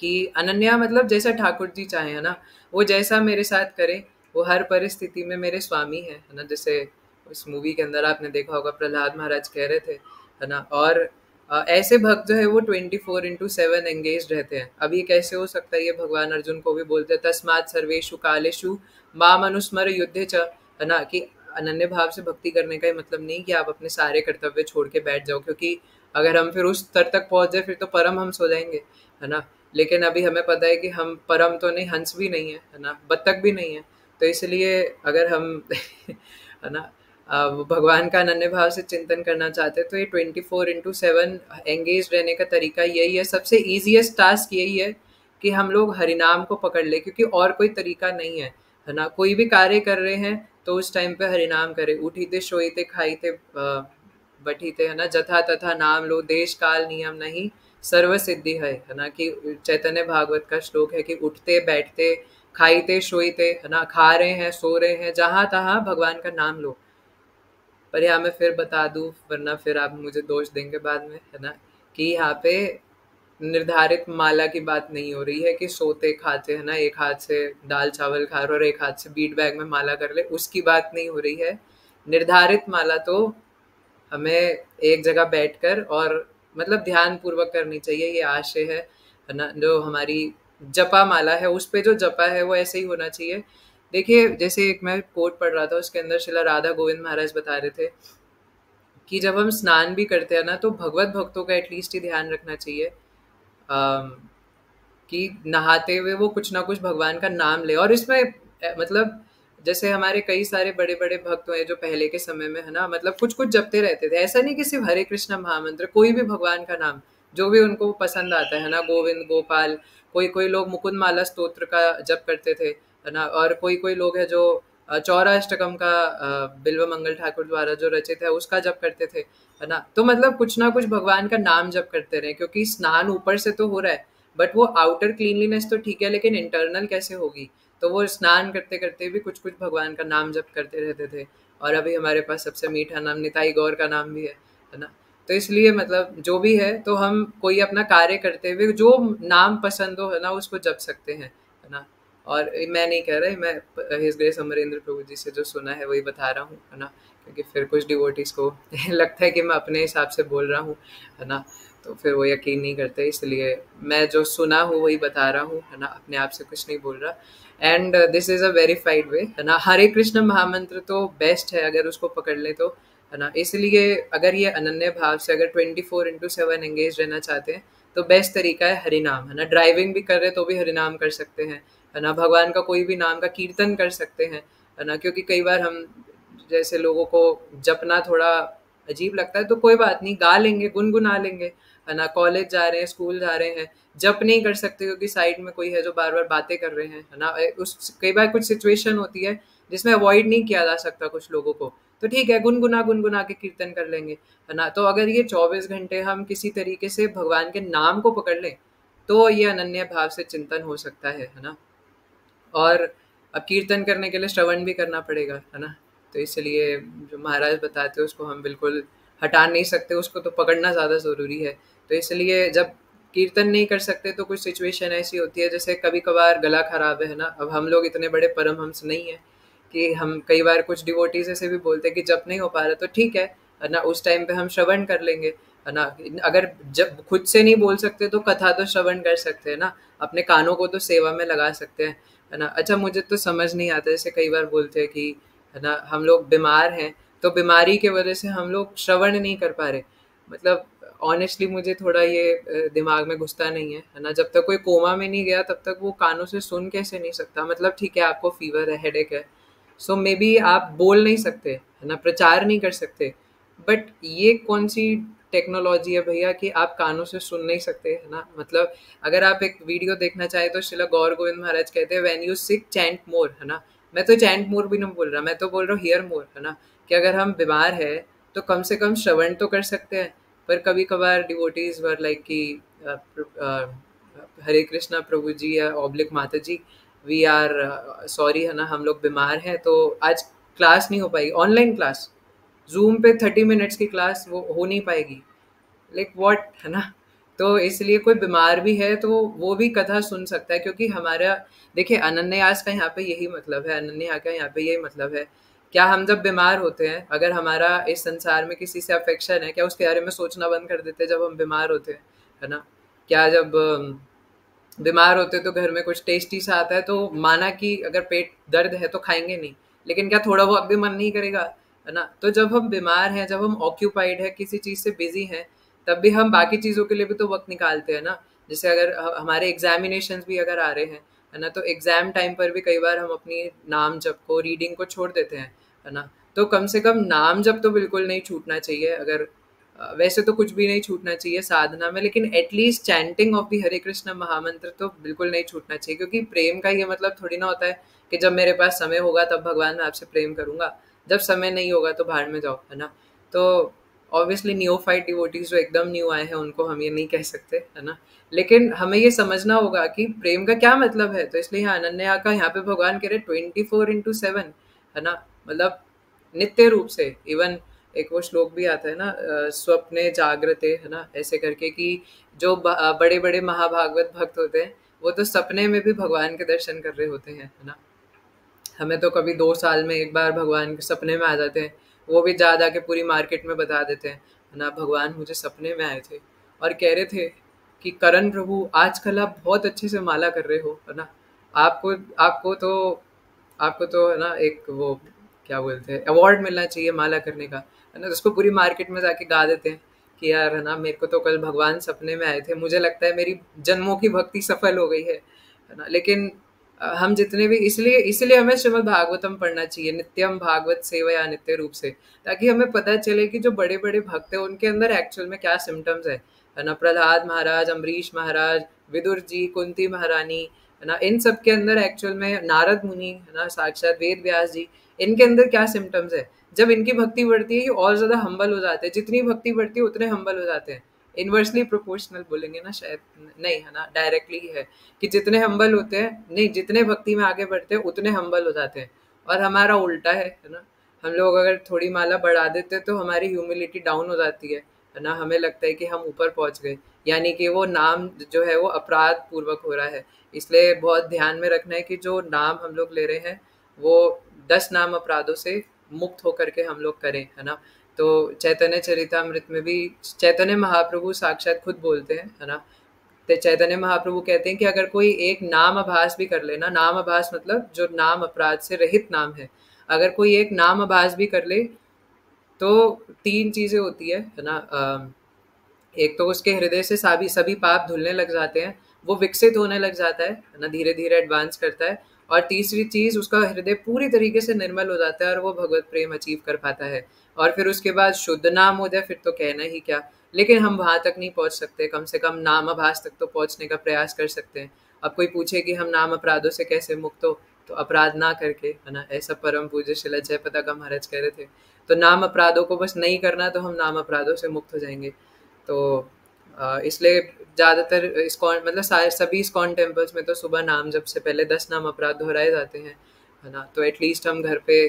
कि अनन्या मतलब जैसा ठाकुर जी चाहे, है ना, वो जैसा मेरे साथ करे, वो हर परिस्थिति में मेरे स्वामी है ना। जैसे उस मूवी के अंदर आपने देखा होगा, प्रहलाद महाराज कह रहे थे, है ना। और ऐसे भक्त जो है वो 24/7 एंगेज रहते हैं। अब ये कैसे हो सकता है, ये भगवान अर्जुन को भी बोलते हैं, तस्मात् सर्वेषु कालेषु माम अनुस्मर युद्धे च, है ना। कि अनन्य भाव से भक्ति करने का ही मतलब नहीं कि आप अपने सारे कर्तव्य छोड़ के बैठ जाओ, क्योंकि अगर हम फिर उस स्तर तक पहुंच जाए फिर तो परमहंस हो जाएंगे, है ना। लेकिन अभी हमें पता है कि हम परम तो नहीं, हंस भी नहीं है ना, बत्तख भी नहीं है। तो इसलिए अगर हम है ना वो भगवान का अनन्य भाव से चिंतन करना चाहते हैं तो ये 24/7 एंगेज रहने का तरीका यही है। सबसे ईजीएस्ट टास्क यही है कि हम लोग हरिनाम को पकड़ ले, क्योंकि और कोई तरीका नहीं है ना। कोई भी कार्य कर रहे हैं तो उस टाइम पे हरिनाम करे। उठीते सोईते खाईते बैठीते, है ना, जथा तथा नाम लो, देश काल नियम नहीं सर्व सिद्धि है ना। कि चैतन्य भागवत का श्लोक है कि उठते बैठते खाईते सोईते, है ना, खा रहे हैं सो रहे हैं, जहां तहां भगवान का नाम लो। पर यहाँ मैं फिर बता दूं, वरना फिर आप मुझे दोष देंगे बाद में, है ना, कि यहाँ पे निर्धारित माला की बात नहीं हो रही है कि सोते खाते, है ना, एक हाथ से दाल चावल खा रहे और एक हाथ से बीट बैग में माला कर ले, उसकी बात नहीं हो रही है। निर्धारित माला तो हमें एक जगह बैठकर और मतलब ध्यान पूर्वक करनी चाहिए, ये आशय है ना। जो हमारी जपा माला है उस पे जो जपा है वो ऐसे ही होना चाहिए। देखिए जैसे एक मैं कोट पढ़ रहा था, उसके अंदर शिला राधा गोविंद महाराज बता रहे थे कि जब हम स्नान भी करते हैं ना तो भगवत भक्तों का एटलीस्ट ही ध्यान रखना चाहिए कि नहाते हुए वो कुछ ना कुछ भगवान का नाम ले। और इसमें मतलब जैसे हमारे कई सारे बड़े बड़े भक्त हुए जो पहले के समय में, है ना, मतलब कुछ कुछ जपते रहते थे। ऐसा नहीं कि सिर्फ हरे कृष्ण महामंत्र, कोई भी भगवान का नाम जो भी उनको पसंद आता है ना, गोविंद गोपाल। कोई कोई लोग मुकुंद माला स्तोत्र का जप करते थे, है ना। और कोई कोई लोग है जो चौरा अष्टकम का बिल्व मंगल ठाकुर द्वारा जो रचित है उसका जप करते थे, है ना। तो मतलब कुछ ना कुछ भगवान का नाम जप करते रहे, क्योंकि स्नान ऊपर से तो हो रहा है बट वो आउटर क्लीनलीनेस तो ठीक है, लेकिन इंटरनल कैसे होगी। तो वो स्नान करते करते भी कुछ कुछ भगवान का नाम जप करते रहते थे। और अभी हमारे पास सबसे मीठा नाम निताई गौर का नाम भी है ना। तो इसलिए मतलब जो भी है, तो हम कोई अपना कार्य करते हुए जो नाम पसंद हो, है ना, उसको जप सकते हैं, है ना। और मैं नहीं कह रहा, मैं हिज ग्रेस अमरेंद्र प्रभु जी से जो सुना है वही बता रहा हूँ, है ना। क्योंकि फिर कुछ डिवोटीज को लगता है कि मैं अपने हिसाब से बोल रहा हूँ, है ना, तो फिर वो यकीन नहीं करते। इसलिए मैं जो सुना हूँ वही बता रहा हूँ, है ना, अपने आप से कुछ नहीं बोल रहा। And this is a verified way, है ना। हरे कृष्ण महामंत्र तो बेस्ट है अगर उसको पकड़ ले तो, है ना। इसलिए अगर ये अनन्य भाव से अगर 24/7 एंगेज रहना चाहते हैं तो बेस्ट तरीका है हरिनाम, है ना। ड्राइविंग भी कर रहे तो भी हरिनाम कर सकते हैं, है ना। भगवान का कोई भी नाम का कीर्तन कर सकते हैं, है ना। क्योंकि कई बार हम जैसे लोगों को जपना थोड़ा अजीब लगता है तो कोई बात नहीं, गा लेंगे, गुनगुना लेंगे, है ना। कॉलेज जा रहे हैं, स्कूल जा रहे हैं, जप नहीं कर सकते क्योंकि साइड में कोई है जो बार बार बातें कर रहे हैं, है ना। उस कई बार कुछ सिचुएशन होती है जिसमें अवॉइड नहीं किया जा सकता कुछ लोगों को, तो ठीक है, गुनगुना गुनगुना के कीर्तन कर लेंगे, है ना। तो अगर ये 24 घंटे हम किसी तरीके से भगवान के नाम को पकड़ लें तो ये अनन्य भाव से चिंतन हो सकता है ना। और अब कीर्तन करने के लिए श्रवण भी करना पड़ेगा, है ना। तो इसलिए जो महाराज बताते हैं उसको हम बिल्कुल हटा नहीं सकते, उसको तो पकड़ना ज़्यादा ज़रूरी है। तो इसलिए जब कीर्तन नहीं कर सकते तो कुछ सिचुएशन ऐसी होती है, जैसे कभी कभार गला खराब है ना। अब हम लोग इतने बड़े परमहंस नहीं है कि हम कई बार कुछ डिवोटीज ऐसे भी बोलते हैं कि जब नहीं हो पा रहा तो ठीक है ना, उस टाइम पे हम श्रवण कर लेंगे, है ना। अगर जब खुद से नहीं बोल सकते तो कथा तो श्रवण कर सकते हैं ना, अपने कानों को तो सेवा में लगा सकते हैं, है ना। अच्छा मुझे तो समझ नहीं आता, जैसे कई बार बोलते हैं कि, है ना, हम लोग बीमार हैं तो बीमारी के वजह से हम लोग श्रवण नहीं कर पा रहे। मतलब ऑनेस्टली मुझे थोड़ा ये दिमाग में घुसता नहीं है ना। जब तक कोई कोमा में नहीं गया तब तक वो कानों से सुन कैसे नहीं सकता। मतलब ठीक है आपको फीवर है, हेडेक है, सो मे बी आप बोल नहीं सकते, है ना, प्रचार नहीं कर सकते, बट ये कौन सी टेक्नोलॉजी है भैया कि आप कानों से सुन नहीं सकते, है ना। मतलब अगर आप एक वीडियो देखना चाहे तो शिला गौर गोविंद महाराज कहते हैं व्हेन यू सिक चैंट मोर, है ना। मैं तो चैंट मोर भी नहीं बोल रहा, मैं तो बोल रहा हूँ हियर मोर, है ना। कि अगर हम बीमार है तो कम से कम श्रवण तो कर सकते हैं। पर कभी कभार डिवोटीज वर लाइक कि हरे कृष्णा प्रभु जी या ऑब्लिक माता जी, वी आर सॉरी, है ना, हम लोग बीमार हैं तो आज क्लास नहीं हो पाएगी, ऑनलाइन क्लास, जूम पे 30 मिनट्स की क्लास वो हो नहीं पाएगी, लाइक व्हाट, है ना। तो इसलिए कोई बीमार भी है तो वो भी कथा सुन सकता है, क्योंकि हमारा, देखिए, अनन्यास का यहाँ पे यही मतलब है, अनन्या का यहाँ पे यही मतलब है। क्या हम जब बीमार होते हैं, अगर हमारा इस संसार में किसी से अफेक्शन है, क्या उसके बारे में सोचना बंद कर देते हैं जब हम बीमार होते हैं, है ना। क्या जब बीमार होते तो घर में कुछ टेस्टी सा आता है तो माना कि अगर पेट दर्द है तो खाएंगे नहीं, लेकिन क्या थोड़ा बहुत भी मन नहीं करेगा, है ना। तो जब हम बीमार हैं, जब हम ऑक्यूपाइड है, किसी चीज़ से बिजी हैं, तब भी हम बाकी चीज़ों के लिए भी तो वक्त निकालते हैं ना। जैसे अगर हमारे एग्जामिनेशंस भी अगर आ रहे हैं, है ना, तो एग्जाम टाइम पर भी कई बार हम अपनी नाम जप को, रीडिंग को छोड़ देते हैं, है ना। तो कम से कम नाम जप तो बिल्कुल नहीं छूटना चाहिए। अगर वैसे तो कुछ भी नहीं छूटना चाहिए साधना में, लेकिन एटलीस्ट चैंटिंग ऑफ दी हरे कृष्ण महामंत्र तो बिल्कुल नहीं छूटना चाहिए, क्योंकि प्रेम का ये मतलब थोड़ी ना होता है कि जब मेरे पास समय होगा तब भगवान मैं आपसे प्रेम करूंगा, जब समय नहीं होगा तो भाड़ में जाओ, है ना। तो ऑब्वियसली नियोफाइट डिवोटीज जो एकदम न्यू आए हैं उनको हम ये नहीं कह सकते, है ना। लेकिन हमें ये समझना होगा कि प्रेम का क्या मतलब है। तो इसलिए यहाँ अनन्या का यहाँ पे भगवान कह रहे 24/7, है ना, मतलब नित्य रूप से। इवन एक वो श्लोक भी आता है ना, स्वप्ने जागृते, है ना, ऐसे करके, कि जो बड़े बड़े महाभागवत भक्त होते हैं वो तो सपने में भी भगवान के दर्शन कर रहे होते हैं, है ना। हमें तो कभी 2 साल में एक बार भगवान के सपने में आ जाते हैं, वो भी जा के पूरी मार्केट में बता देते हैं, है ना, भगवान मुझे सपने में आए थे और कह रहे थे कि करण प्रभु आजकल आप बहुत अच्छे से माला कर रहे हो, है ना। आपको आपको तो आपको तो, है ना, एक वो क्या बोलते हैं, अवार्ड मिलना चाहिए माला करने का, है ना। तो उसको पूरी मार्केट में जाके गा देते हैं कि यार, है ना, मेरे को तो कल भगवान सपने में आए थे, मुझे लगता है मेरी जन्मों की भक्ति सफल हो गई है ना। लेकिन हम जितने भी, इसलिए इसलिए हमें श्रीमद् भागवतम पढ़ना चाहिए, नित्यम भागवत सेवया, नित्य रूप से, ताकि हमें पता चले कि जो बड़े बड़े भक्त हैं उनके अंदर एक्चुअल में क्या सिम्टम्स है ना। प्रहलाद महाराज, अम्बरीश महाराज, विदुर जी, कुंती महारानी, है ना, इन सब के अंदर एक्चुअल में नारद मुनि, है ना, साक्षात वेद व्यास जी, इनके अंदर क्या सिम्टम्स है। जब इनकी भक्ति बढ़ती है ये और ज्यादा हम्बल हो जाते हैं, जितनी भक्ति बढ़ती है उतने हम्बल हो जाते हैं। इनवर्सली प्रोपोर्शनल बोलेंगे ना शायद, नहीं, है ना, डायरेक्टली ही है कि जितने हम्बल होते हैं, नहीं, जितने भक्ति में आगे बढ़ते हैं उतने हम्बल हो जाते हैं। और हमारा उल्टा है ना। हम लोग अगर थोड़ी माला बढ़ा देते तो हमारी ह्यूमिलिटी डाउन हो जाती है ना। हमें लगता है कि हम ऊपर पहुंच गए, यानी कि वो नाम जो है वो अपराध पूर्वक हो रहा है। इसलिए बहुत ध्यान में रखना है कि जो नाम हम लोग ले रहे हैं वो 10 नाम अपराधों से मुक्त होकर के हम लोग करें, है ना। तो चैतन्य चरितामृत में भी चैतन्य महाप्रभु साक्षात खुद बोलते हैं, है ना। तो चैतन्य महाप्रभु कहते हैं कि अगर कोई एक नाम आभास भी कर लेना, नाम आभास मतलब जो नाम अपराध से रहित नाम है, अगर कोई एक नाम आभास भी कर ले तो 3 चीजें होती है ना। एक तो उसके हृदय से सभी सभी पाप धुलने लग जाते हैं, वो विकसित होने लग जाता है ना, धीरे धीरे एडवांस करता है। और तीसरी चीज, उसका हृदय पूरी तरीके से निर्मल हो जाता है और वो भगवत प्रेम अचीव कर पाता है। और फिर उसके बाद शुद्ध नाम हो जाए, फिर तो कहना ही क्या। लेकिन हम वहां तक नहीं पहुंच सकते, कम से कम नाम आभास तक तो पहुंचने का प्रयास कर सकते हैं। अब कोई पूछे कि हम नाम अपराधों से कैसे मुक्त हो, तो अपराध ना करके, है ना, ऐसा परम पूज्य श्रील जयपताका का महाराज कह रहे थे। तो नाम अपराधों को बस नहीं करना तो हम नाम अपराधों से मुक्त हो जाएंगे। तो इसलिए ज़्यादातर इस्कॉन, मतलब सारे सभी इस्कॉन टेम्पल्स में तो सुबह नाम जब से पहले 10 नाम अपराध दोहराए जाते हैं, है ना। तो एटलीस्ट हम घर पे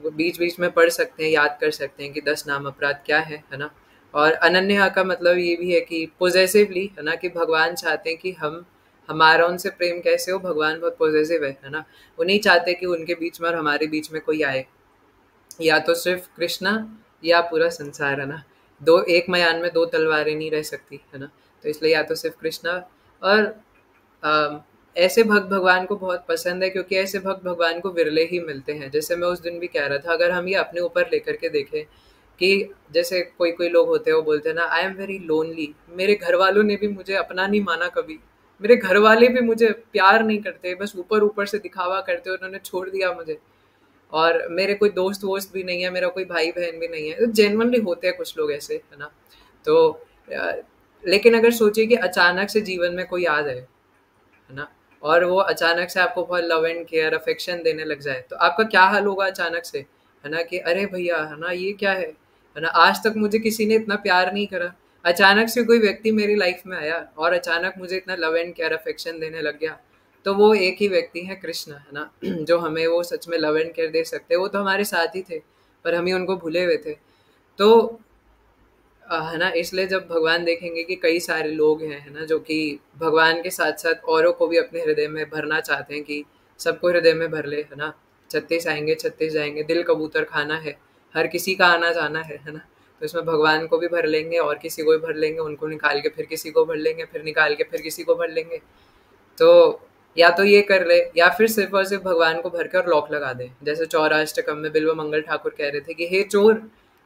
बीच बीच में पढ़ सकते हैं, याद कर सकते हैं कि 10 नाम अपराध क्या है ना। और अनन्या का मतलब ये भी है कि पोजेसिवली, है ना, कि भगवान चाहते हैं कि हम, हमारा उनसे प्रेम कैसे हो, भगवान बहुत पॉजिटिव है ना। वो नहीं चाहते कि उनके बीच में और हमारे बीच में कोई आए, या तो सिर्फ कृष्णा या पूरा संसार, है ना। दो, एक मयान में दो तलवारें नहीं रह सकती, है ना। तो इसलिए या तो सिर्फ कृष्णा। और ऐसे भक्त भगवान को बहुत पसंद है, क्योंकि ऐसे भक्त भगवान को विरले ही मिलते हैं। जैसे मैं उस दिन भी कह रहा था, अगर हम ये अपने ऊपर लेकर के देखें कि जैसे कोई कोई लोग होते हैं वो बोलते हैं ना, आई एम वेरी लोनली, मेरे घर वालों ने भी मुझे अपना नहीं माना कभी, मेरे घर वाले भी मुझे प्यार नहीं करते, बस ऊपर ऊपर से दिखावा करते, उन्होंने छोड़ दिया मुझे, और मेरे कोई दोस्त वोस्त भी नहीं है, मेरा कोई भाई बहन भी नहीं है। तो जेन्युइनली होते हैं कुछ लोग ऐसे, है ना। तो लेकिन अगर सोचिए कि अचानक से जीवन में कोई आ जाए, है ना, और वो अचानक से आपको बहुत लव एंड केयर, अफेक्शन देने लग जाए, तो आपका क्या हाल होगा अचानक से, है ना, कि अरे भैया, है ना, ये क्या है ना, आज तक मुझे किसी ने इतना प्यार नहीं करा, अचानक से कोई व्यक्ति मेरी लाइफ में आया और अचानक मुझे इतना लव एंड केयर, अफेक्शन देने लग गया, तो वो एक ही व्यक्ति है कृष्ण, है ना, जो हमें वो सच में लव एंड केयर दे सकते हैं। वो तो हमारे साथ ही थे पर हम ही उनको भूले हुए थे। तो है ना, इसलिए जब भगवान देखेंगे कि कई सारे लोग हैं, है ना, जो कि भगवान के साथ साथ औरों को भी अपने हृदय में भरना चाहते हैं कि सबको हृदय में भर ले, है ना, 36 आएंगे 36 जाएंगे, दिल कबूतर खाना है, हर किसी का आना जाना है ना। तो इसमें भगवान को भी भर लेंगे और किसी को भी भर लेंगे, उनको निकाल के फिर किसी को भर लेंगे, फिर निकाल के फिर किसी को भर लेंगे। तो या तो ये कर ले, या फिर सिर्फ और सिर्फ भगवान को भर के और लॉक लगा दे, जैसे चौराष्टकम में बिल्व मंगल ठाकुर कह रहे थे कि हे चोर,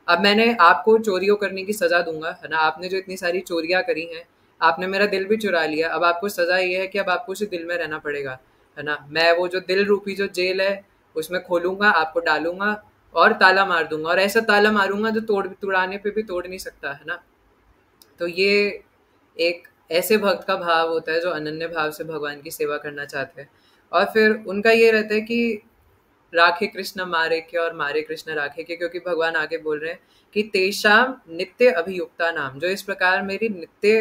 अब मैंने आपको चोरियों करने की सजा दूंगा, है ना, आपने जो इतनी सारी चोरियां करी हैं, आपने मेरा दिल भी चुरा लिया, अब आपको सजा ये है कि अब आपको उसी दिल में रहना पड़ेगा, है ना। मैं वो जो दिल रूपी जो जेल है उसमें खोलूंगा, आपको डालूंगा और ताला मार दूंगा, और ऐसा ताला मारूंगा जो तुड़ाने पे भी तोड़ नहीं सकता, है ना। तो ये एक ऐसे भक्त का भाव होता है जो अनन्य भाव से भगवान की सेवा करना चाहते हैं। और फिर उनका ये रहता है कि राखे कृष्ण मारे के और मारे कृष्ण राखे के, क्योंकि भगवान आगे बोल रहे हैं कि तेषाम नित्य अभियुक्ता नाम, जो इस प्रकार मेरी नित्य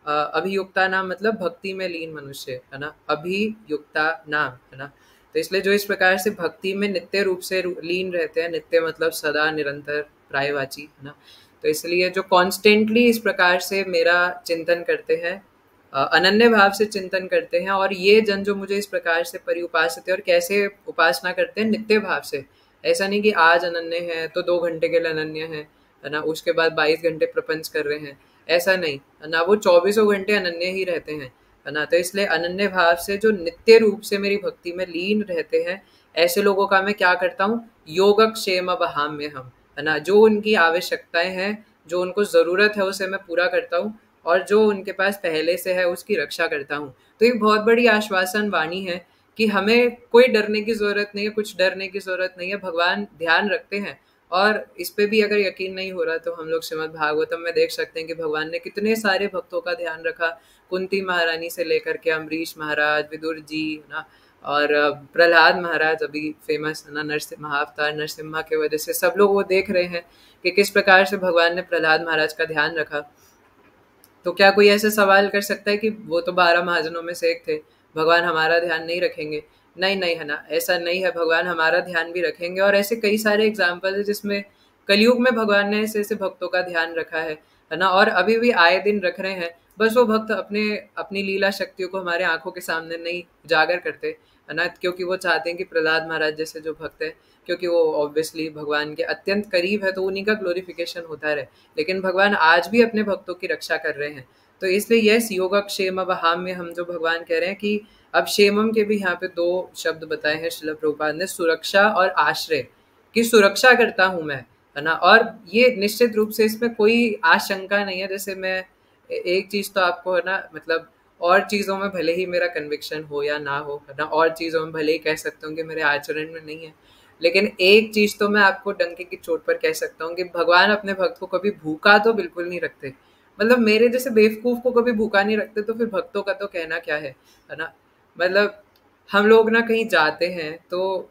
अभियुक्ता नाम मतलब भक्ति में लीन मनुष्य, है ना, अभियुक्ता नाम, है ना। तो इसलिए जो इस प्रकार से भक्ति में नित्य रूप से लीन रहते हैं, नित्य मतलब सदा निरंतर प्रायवाची, है ना। तो इसलिए जो कॉन्स्टेंटली इस प्रकार से मेरा चिंतन करते हैं, अनन्य भाव से चिंतन करते हैं, और ये जन जो मुझे इस प्रकार से परिउपासित है, और कैसे उपासना करते हैं नित्य भाव से। ऐसा नहीं कि आज अनन्य है तो 2 घंटे के लिए अनन्य है ना, उसके बाद 22 घंटे प्रपंच कर रहे हैं, ऐसा नहीं, है ना, वो 24 घंटे अनन्य ही रहते हैं, है ना। तो इसलिए अनन्य भाव से जो नित्य रूप से मेरी भक्ति में लीन रहते हैं, ऐसे लोगों का मैं क्या करता हूँ, योगक्षेम वहाम्य हम, है ना, जो उनकी आवश्यकताएं हैं, जो उनको ज़रूरत है उसे मैं पूरा करता हूँ, और जो उनके पास पहले से है उसकी रक्षा करता हूँ। तो एक बहुत बड़ी आश्वासन वाणी है कि हमें कोई डरने की ज़रूरत नहीं है, कुछ डरने की ज़रूरत नहीं है, भगवान ध्यान रखते हैं। और इस पे भी अगर यकीन नहीं हो रहा तो हम लोग श्रीमद् भागवतम में देख सकते हैं कि भगवान ने कितने सारे भक्तों का ध्यान रखा, कुंती महारानी से लेकर के अम्बरीश महाराज, विदुर जी, है ना, और प्रहलाद महाराज अभी फेमस, है ना, नरसिम्हा महाअवतार, नरसिम्हा के वजह से सब लोग वो देख रहे हैं कि किस प्रकार से भगवान ने प्रहलाद महाराज का ध्यान रखा। तो क्या कोई ऐसे सवाल कर सकता है कि वो तो 12 महाजनों में से एक थे, भगवान हमारा ध्यान नहीं रखेंगे? नहीं नहीं, है ना, ऐसा नहीं है, भगवान हमारा ध्यान भी रखेंगे। और ऐसे कई सारे एग्जाम्पल है जिसमें कलयुग में भगवान ने ऐसे ऐसे भक्तों का ध्यान रखा है ना, और अभी भी आए दिन रख रहे हैं। बस वो भक्त अपने अपनी लीला शक्तियों को हमारे आंखों के सामने नहीं उजागर करते, है ना, क्योंकि वो चाहते हैं कि प्रहलाद महाराज जैसे जो भक्त है, क्योंकि वो ऑब्वियसली भगवान के अत्यंत करीब है, तो उन्हीं का ग्लोरिफिकेशन होता रहे। लेकिन भगवान आज भी अपने भक्तों की रक्षा कर रहे हैं। तो इसलिए यस, योगक्षेम वहाम में हम जो भगवान कह रहे हैं कि अब क्षेमम के भी यहाँ पे 2 शब्द बताए हैं श्रील प्रभुपाद ने, सुरक्षा और आश्रय, की सुरक्षा करता हूँ मैं, है ना। और ये निश्चित रूप से इसमें कोई आशंका नहीं है, जैसे मैं एक चीज तो आपको, है ना, मतलब और चीजों में भले ही मेरा कन्विक्शन हो या ना हो, है ना, और चीजों में भले ही कह सकता हूँ कि मेरे आचरण में नहीं है, लेकिन एक चीज तो मैं आपको डंके की चोट पर कह सकता हूँ कि भगवान अपने भक्त को कभी भूखा तो बिल्कुल नहीं रखते। मतलब मेरे जैसे बेवकूफ को कभी भूखा नहीं रखते, तो फिर भक्तों का तो कहना क्या है ना। मतलब हम लोग ना कहीं जाते हैं तो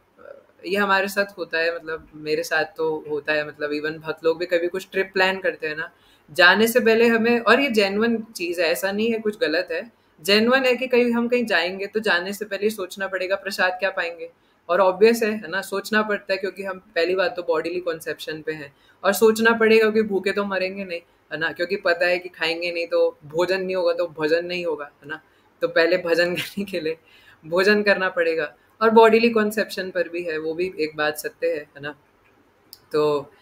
ये हमारे साथ होता है, मतलब मेरे साथ तो होता है, मतलब इवन भक्त लोग भी कभी कुछ ट्रिप प्लान करते हैं ना, जाने से पहले हमें, और ये जेन्युइन चीज है, ऐसा नहीं है कुछ गलत है, जेन्युइन है कि कहीं हम कहीं जाएंगे तो जाने से पहले सोचना पड़ेगा प्रसाद क्या पाएंगे। और ऑब्वियस है ना, सोचना पड़ता है, क्योंकि हम पहली बात तो बॉडीली कॉन्सेप्शन पे हैं, और सोचना पड़ेगा कि भूखे तो मरेंगे नहीं, है ना, क्योंकि पता है कि खाएंगे नहीं तो भोजन नहीं होगा, तो भजन नहीं होगा, है ना। तो पहले भजन करने के लिए भोजन करना पड़ेगा। और बॉडीली कॉन्सेप्शन पर भी है, वो भी एक बात सत्य है ना। तो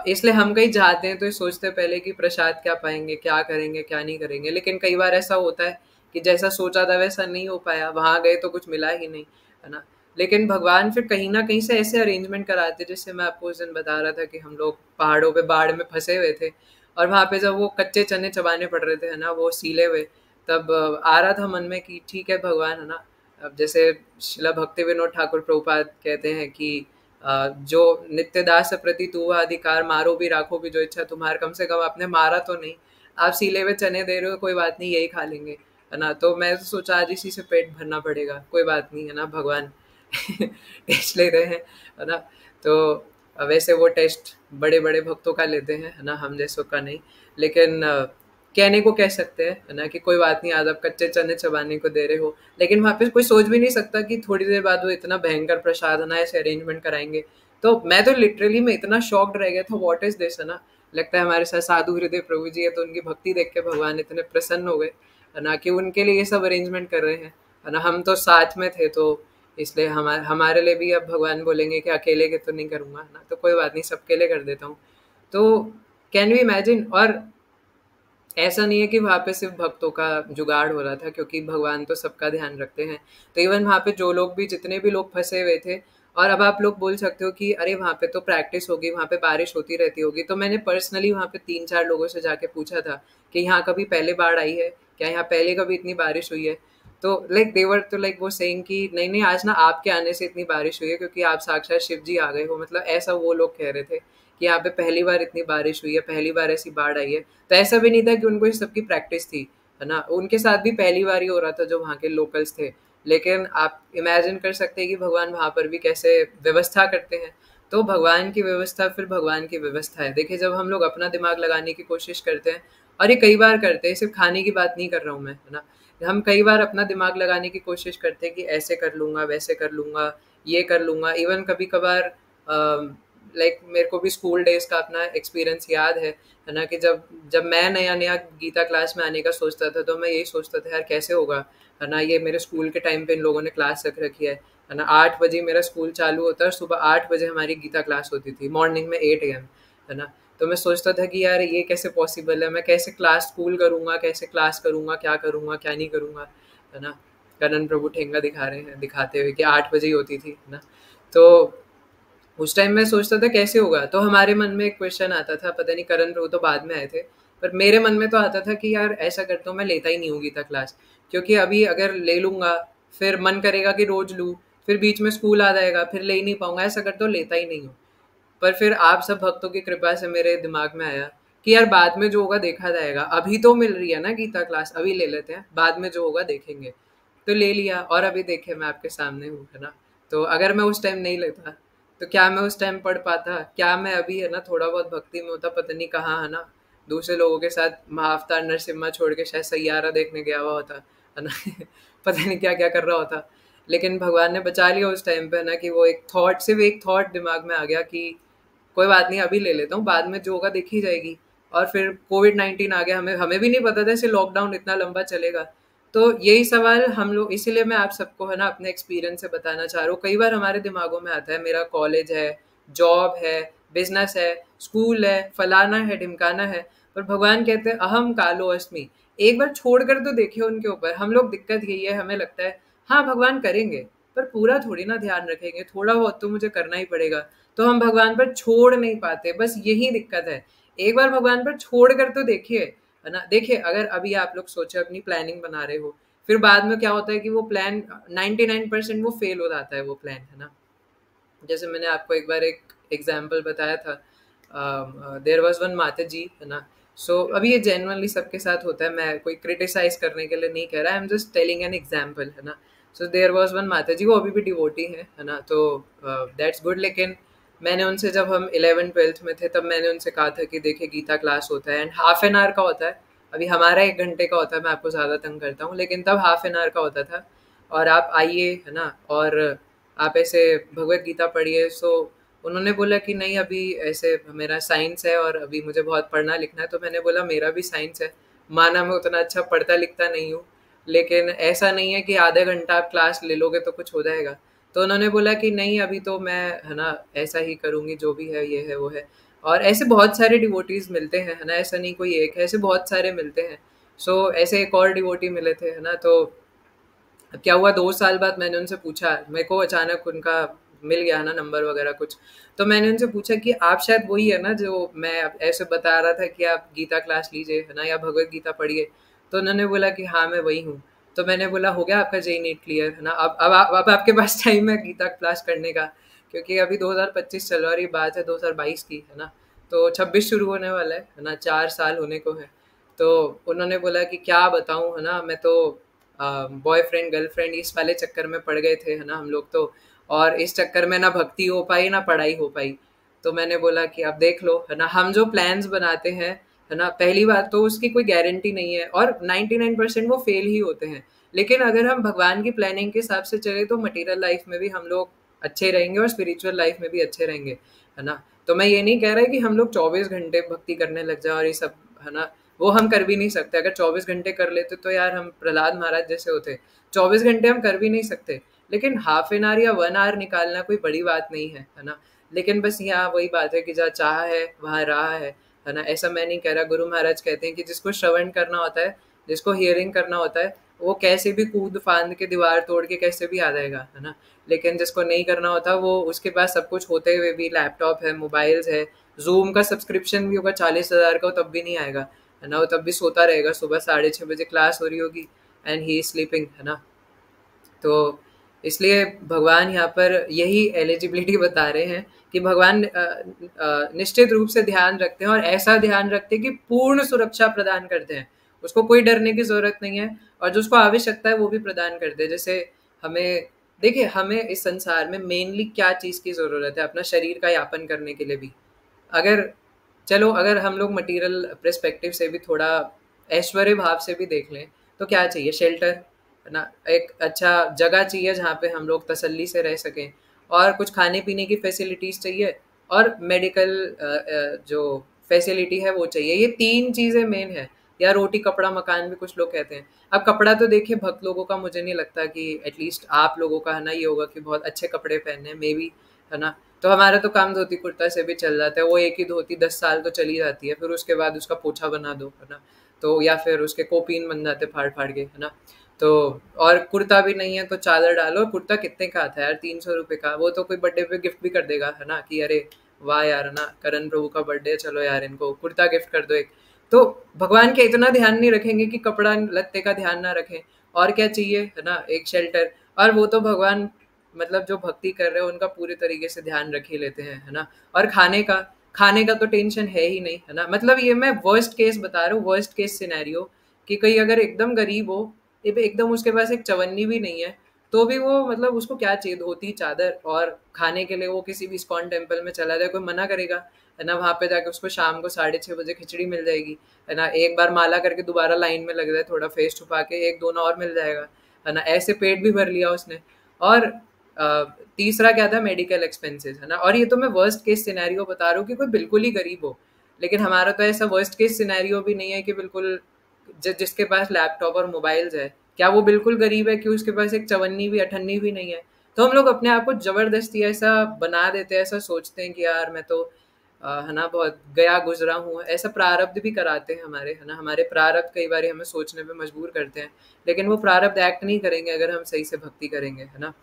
इसलिए हम कहीं जाते हैं तो ये सोचते हैं पहले कि प्रसाद क्या पाएंगे, क्या करेंगे, क्या नहीं करेंगे। लेकिन कई बार ऐसा होता है कि जैसा सोचा था वैसा नहीं हो पाया, वहां गए तो कुछ मिला ही नहीं, है ना। लेकिन भगवान फिर कहीं ना कहीं से ऐसे अरेंजमेंट कराते, जैसे मैं आपको उस दिन बता रहा था कि हम लोग पहाड़ों पे बाढ़ में फंसे हुए थे, और वहां पे जब वो कच्चे चने चबाने पड़ रहे थे, है ना, वो सीले हुए, तब आ रहा था मन में कि ठीक है भगवान, है ना। अब जैसे शिला भक्ति विनोद ठाकुर प्रभुपाद कहते हैं कि जो नित्य दास प्रति तू अधिकार, मारो भी राखो भी जो इच्छा तुम्हार, कम से कम आपने मारा तो नहीं, आप सीले हुए चने दे रहे हो, कोई बात नहीं, यही खा लेंगे, है ना। तो मैं तो सोचा आज इसी से पेट भरना पड़ेगा, कोई बात नहीं, है ना, भगवान टेस्ट ले रहे हैं, है ना। तो वैसे वो टेस्ट बड़े बड़े भक्तों का लेते हैं, है ना, हम जैसों का नहीं। लेकिन कहने को कह सकते हैं, है ना, कि कोई बात नहीं, आज आप कच्चे चने चबाने को दे रहे हो, लेकिन वहाँ पे कोई सोच भी नहीं सकता कि थोड़ी देर बाद वो इतना भयंकर प्रसाद, है ना, ऐसे अरेंजमेंट कराएंगे। तो मैं तो लिटरली मैं इतना शॉक्ड रह गया था, व्हाट इज दिस, है ना। लगता है हमारे साथ साधु हृदय प्रभु जी है, तो उनकी भक्ति देख के भगवान इतने प्रसन्न हो गए, है ना, कि उनके लिए ये सब अरेंजमेंट कर रहे हैं, है ना। हम तो साथ में थे, तो इसलिए हमारे लिए भी अब भगवान बोलेंगे कि अकेले के तो नहीं करूँगा, है ना, तो कोई बात नहीं, सबके लिए कर देता हूँ। तो कैन वी इमेजिन। और ऐसा नहीं है कि वहाँ पे सिर्फ भक्तों का जुगाड़ हो रहा था, क्योंकि भगवान तो सबका ध्यान रखते हैं। तो इवन वहाँ पे जो लोग भी, जितने भी लोग फंसे हुए थे, और अब आप लोग बोल सकते हो कि अरे वहाँ पे तो प्रैक्टिस होगी, वहाँ पे बारिश होती रहती होगी, तो मैंने पर्सनली वहाँ पे 3-4 लोगों से जाके पूछा था कि यहाँ कभी पहले बाढ़ आई है क्या, यहाँ पहले कभी इतनी बारिश हुई है। तो लाइक देवर तो लाइक वो सेइंग कि नहीं नहीं, आज ना आपके आने से इतनी बारिश हुई है, क्योंकि आप साक्षात शिव जी आ गए हो, मतलब ऐसा वो लोग कह रहे थे कि यहाँ पे पहली बार इतनी बारिश हुई है, पहली बार ऐसी बाढ़ आई है। तो ऐसा भी नहीं था कि उनको इस सब की प्रैक्टिस थी, है ना, उनके साथ भी पहली बार ही हो रहा था जो वहाँ के लोकल्स थे। लेकिन आप इमेजिन कर सकते हैं कि भगवान वहाँ पर भी कैसे व्यवस्था करते हैं। तो भगवान की व्यवस्था फिर भगवान की व्यवस्था है। देखिए, जब हम लोग अपना दिमाग लगाने की कोशिश करते हैं, और ये कई बार करते हैं, सिर्फ खाने की बात नहीं कर रहा हूँ मैं, है ना, हम कई बार अपना दिमाग लगाने की कोशिश करते हैं कि ऐसे कर लूँगा, वैसे कर लूँगा, ये कर लूँगा। इवन कभी कभार लाइक मेरे को भी स्कूल डेज का अपना एक्सपीरियंस याद है ना, कि जब जब मैं नया नया गीता क्लास में आने का सोचता था, तो मैं यही सोचता था यार कैसे होगा, है ना, ये मेरे स्कूल के टाइम पे इन लोगों ने क्लास रख रखी है ना। 8 बजे मेरा स्कूल चालू होता है और सुबह 8 बजे हमारी गीता क्लास होती थी, मॉर्निंग में 8 AM, है ना। तो मैं सोचता था कि यार ये कैसे पॉसिबल है, मैं कैसे क्लास स्कूल करूँगा, कैसे क्लास करूँगा, क्या नहीं करूँगा, है ना। करण प्रभु ठेंगा दिखा रहे हैं, दिखाते हुए कि 8 बजे ही होती थी, है ना। तो उस टाइम मैं सोचता था कैसे होगा, तो हमारे मन में एक क्वेश्चन आता था, पता नहीं करण प्रभु तो बाद में आए थे, पर मेरे मन में तो आता था कि यार ऐसा करता हूँ, मैं लेता ही नहीं हूँ गीता क्लास, क्योंकि अभी अगर ले लूँगा फिर मन करेगा कि रोज लूँ, फिर बीच में स्कूल आ जाएगा, फिर ले ही नहीं पाऊंगा, ऐसा करता हूँ लेता ही नहीं हूँ। पर फिर आप सब भक्तों की कृपा से मेरे दिमाग में आया कि यार बाद में जो होगा देखा जाएगा, अभी तो मिल रही है ना गीता क्लास, अभी ले लेते हैं, बाद में जो होगा देखेंगे। तो ले लिया, और अभी देखे मैं आपके सामने हूँ, है ना। तो अगर मैं उस टाइम नहीं लेता, तो क्या मैं उस टाइम पढ़ पाता, क्या मैं अभी, है ना, थोड़ा बहुत भक्ति में होता, पता नहीं कहाँ, है ना, दूसरे लोगों के साथ महाअवतार नरसिम्हा छोड़ के शायद सैयारा देखने गया हुआ होता, है ना। पता नहीं क्या क्या कर रहा होता। लेकिन भगवान ने बचा लिया उस टाइम पे, ना, कि वो एक थॉट, सिर्फ एक थॉट दिमाग में आ गया कि कोई बात नहीं, अभी ले लेता हूँ, बाद में जो होगा देखी जाएगी। और फिर कोविड-19 आ गया, हमें हमें भी नहीं पता था ऐसे लॉकडाउन इतना लंबा चलेगा। तो यही सवाल हम लोग, इसीलिए मैं आप सबको, है ना, अपने एक्सपीरियंस से बताना चाह रहा हूँ। कई बार हमारे दिमागों में आता है मेरा कॉलेज है, जॉब है, बिजनेस है, स्कूल है, फलाना है, ढिमकाना है, पर भगवान कहते हैं अहम कालो अस्मि। एक बार छोड़ कर तो देखिए उनके ऊपर। हम लोग, दिक्कत यही है, हमें लगता है हाँ भगवान करेंगे, पर पूरा थोड़ी ना ध्यान रखेंगे, थोड़ा बहुत तो मुझे करना ही पड़ेगा। तो हम भगवान पर छोड़ नहीं पाते, बस यही दिक्कत है। एक बार भगवान पर छोड़ कर तो देखिए, है ना। देखिए, अगर अभी आप लोग सोचे अपनी प्लानिंग बना रहे हो, फिर बाद में क्या होता है कि वो प्लान 99% वो फेल हो जाता है, वो प्लान, है ना। जैसे मैंने आपको एक बार एक एग्जाम्पल बताया था, देयर वॉज वन माता जी, है ना। सो अभी ये जेन्युइनली सबके साथ होता है, मैं कोई क्रिटिसाइज करने के लिए नहीं कह रहा, I am just telling an example, है ना। सो देयर वॉज वन माता जी, वो अभी भी डिवोटी है ना। तो दैट्स गुड। लेकिन मैंने उनसे, जब हम 11th-12th में थे, तब मैंने उनसे कहा था कि देखिए गीता क्लास होता है एंड हाफ एन आवर का होता है, अभी हमारा 1 घंटे का होता है, मैं आपको ज़्यादा तंग करता हूँ, लेकिन तब हाफ एन आवर का होता था। और आप आइए, है ना, और आप ऐसे भगवत गीता पढ़िए। सो उन्होंने बोला कि नहीं, अभी ऐसे मेरा साइंस है और अभी मुझे बहुत पढ़ना लिखना है। तो मैंने बोला मेरा भी साइंस है, माना मैं उतना अच्छा पढ़ता लिखता नहीं हूँ, लेकिन ऐसा नहीं है कि आधा घंटा आप क्लास ले लोगे तो कुछ हो जाएगा। तो उन्होंने बोला कि नहीं, अभी तो मैं, है ना, ऐसा ही करूँगी, जो भी है ये है वो है। और ऐसे बहुत सारे डिवोटीज मिलते हैं, है ना, ऐसा नहीं कोई एक है, ऐसे बहुत सारे मिलते हैं। सो ऐसे एक और डिवोटी मिले थे, है ना। तो अब क्या हुआ, 2 साल बाद मैंने उनसे पूछा, मेरे को अचानक उनका मिल गया ना नंबर वगैरह कुछ। तो मैंने उनसे पूछा कि आप शायद वही है ना जो मैं ऐसे बता रहा था कि आप गीता क्लास लीजिए, है ना, या भगवत गीता पढ़िए। तो उन्होंने बोला कि हाँ मैं वही हूँ। तो मैंने बोला हो गया आपका जेई नीट क्लियर, है ना, अब आपके पास टाइम है गीता क्लास करने का, क्योंकि अभी 2025 चल रहा है और ये बात है 2022 की, है ना। तो 26 शुरू होने वाला है ना, 4 साल होने को है। तो उन्होंने बोला कि क्या बताऊँ, है ना, मैं तो बॉयफ्रेंड गर्लफ्रेंड इस वाले चक्कर में पड़ गए थे, है ना, हम लोग तो। और इस चक्कर में ना भक्ति हो पाई ना पढ़ाई हो पाई। तो मैंने बोला कि अब देख लो, है ना, हम जो प्लान्स बनाते हैं है ना। पहली बात तो उसकी कोई गारंटी नहीं है और 99% वो फेल ही होते हैं। लेकिन अगर हम भगवान की प्लानिंग के हिसाब से चले तो मटेरियल लाइफ में भी हम लोग अच्छे रहेंगे और स्पिरिचुअल लाइफ में भी अच्छे रहेंगे, है ना। तो मैं ये नहीं कह रहा कि हम लोग 24 घंटे भक्ति करने लग जाए और ये सब, है ना। वो हम कर भी नहीं सकते। अगर 24 घंटे कर लेते तो यार हम प्रहलाद महाराज जैसे होते। 24 घंटे हम कर भी नहीं सकते, लेकिन हाफ एन आवर या 1 आवर निकालना कोई बड़ी बात नहीं है ना। लेकिन बस यहाँ वही बात है कि जहाँ चाह है वहाँ राह है ना। ऐसा मैं नहीं कह रहा। गुरु महाराज कहते हैं कि जिसको श्रवण करना होता है, जिसको हियरिंग करना होता है, वो कैसे भी कूद फांद के दीवार तोड़ के कैसे भी आ जाएगा, है ना। लेकिन जिसको नहीं करना होता वो, उसके पास सब कुछ होते हुए भी, लैपटॉप है, मोबाइल्स है, जूम का सब्सक्रिप्शन भी होगा 40,000 का, तब भी नहीं आएगा, है ना। वो तब भी सोता रहेगा। सुबह 6:30 बजे क्लास हो रही होगी एंड ही इज स्लीपिंग, है ना। तो इसलिए भगवान यहाँ पर यही एलिजिबिलिटी बता रहे हैं कि भगवान निश्चित रूप से ध्यान रखते हैं और ऐसा ध्यान रखते हैं कि पूर्ण सुरक्षा प्रदान करते हैं। उसको कोई डरने की जरूरत नहीं है और जो उसको आवश्यकता है वो भी प्रदान करते हैं। जैसे हमें, देखिए, हमें इस संसार में मेनली क्या चीज़ की ज़रूरत है? अपना शरीर का यापन करने के लिए भी। अगर, चलो अगर हम लोग मटेरियल पर्सपेक्टिव से भी थोड़ा ऐश्वर्य भाव से भी देख लें तो क्या चाहिए? शेल्टर, है ना। एक अच्छा जगह चाहिए जहाँ पे हम लोग तसल्ली से रह सकें, और कुछ खाने पीने की फैसिलिटीज़ चाहिए, और मेडिकल जो फैसिलिटी है वो चाहिए। ये 3 चीज़ें मेन है। या रोटी कपड़ा मकान भी कुछ लोग कहते हैं। अब कपड़ा तो देखिए भक्त लोगों का मुझे नहीं लगता कि, एटलीस्ट आप लोगों का, है ना, ये होगा कि बहुत अच्छे कपड़े पहनने, मे बी, है ना। तो हमारा तो काम धोती कुर्ता से भी चल जाता है। वो एक ही धोती 10 साल तो चली जाती है, फिर उसके बाद उसका पोछा बना दो, है ना। तो या फिर उसके कोपीन बन जाते फाड़ फाड़ के, है ना। तो और कुर्ता भी नहीं है तो चादर डालो। कुर्ता कितने का आता है यार? 300 रुपये का। वो तो कोई बर्थडे पे गिफ्ट भी कर देगा, है ना, कि अरे वाह यार, है ना, करण प्रभु का बर्थडे, चलो यार इनको कुर्ता गिफ्ट कर दो एक। तो भगवान के इतना ध्यान नहीं रखेंगे कि कपड़ा लत्ते का ध्यान ना रखें। और क्या चाहिए, है ना, एक शेल्टर। और वो तो भगवान, मतलब जो भक्ति कर रहे हैं उनका पूरे तरीके से ध्यान रख ही लेते हैं, है ना। और खाने का तो टेंशन है ही नहीं, है ना। मतलब ये मैं वर्स्ट केस बता रहा हूँ, वर्स्ट केस सिनेरियो, कि कोई अगर एकदम गरीब हो, एकदम उसके पास एक चवन्नी भी नहीं है, तो भी वो, मतलब उसको क्या चाहिए? धोती चादर और खाने के लिए वो किसी भी इस्कॉन टेम्पल में चला जाए, कोई मना करेगा? है ना। वहाँ पे जाके उसको शाम को 6:30 बजे खिचड़ी मिल जाएगी, है ना। एक बार माला करके दोबारा लाइन में लग जाए, थोड़ा फेस छुपा के, एक दोना और मिल जाएगा, है ना। ऐसे पेट भी भर लिया उसने। और तीसरा क्या था? मेडिकल एक्सपेंसेस, है ना। और ये तो मैं वर्स्ट केस सिनेरियो बता रहा हूँ कि कोई बिल्कुल ही गरीब हो। लेकिन हमारा तो ऐसा वर्स्ट केस सिनेरियो भी नहीं है कि बिल्कुल जिसके पास लैपटॉप और मोबाइल्स है, क्या वो बिल्कुल गरीब है कि उसके पास एक चवन्नी भी, अठन्नी भी नहीं है? तो हम लोग अपने आप को जबरदस्ती ऐसा बना देते हैं, ऐसा सोचते हैं कि यार मैं तो, है ना, बहुत गया गुजरा हूँ। ऐसा प्रारब्ध भी कराते हैं हमारे, है ना। हमारे प्रारब्ध कई बार हमें सोचने पे मजबूर करते हैं, लेकिन वो प्रारब्ध एक्ट नहीं करेंगे अगर हम सही से भक्ति करेंगे, है ना।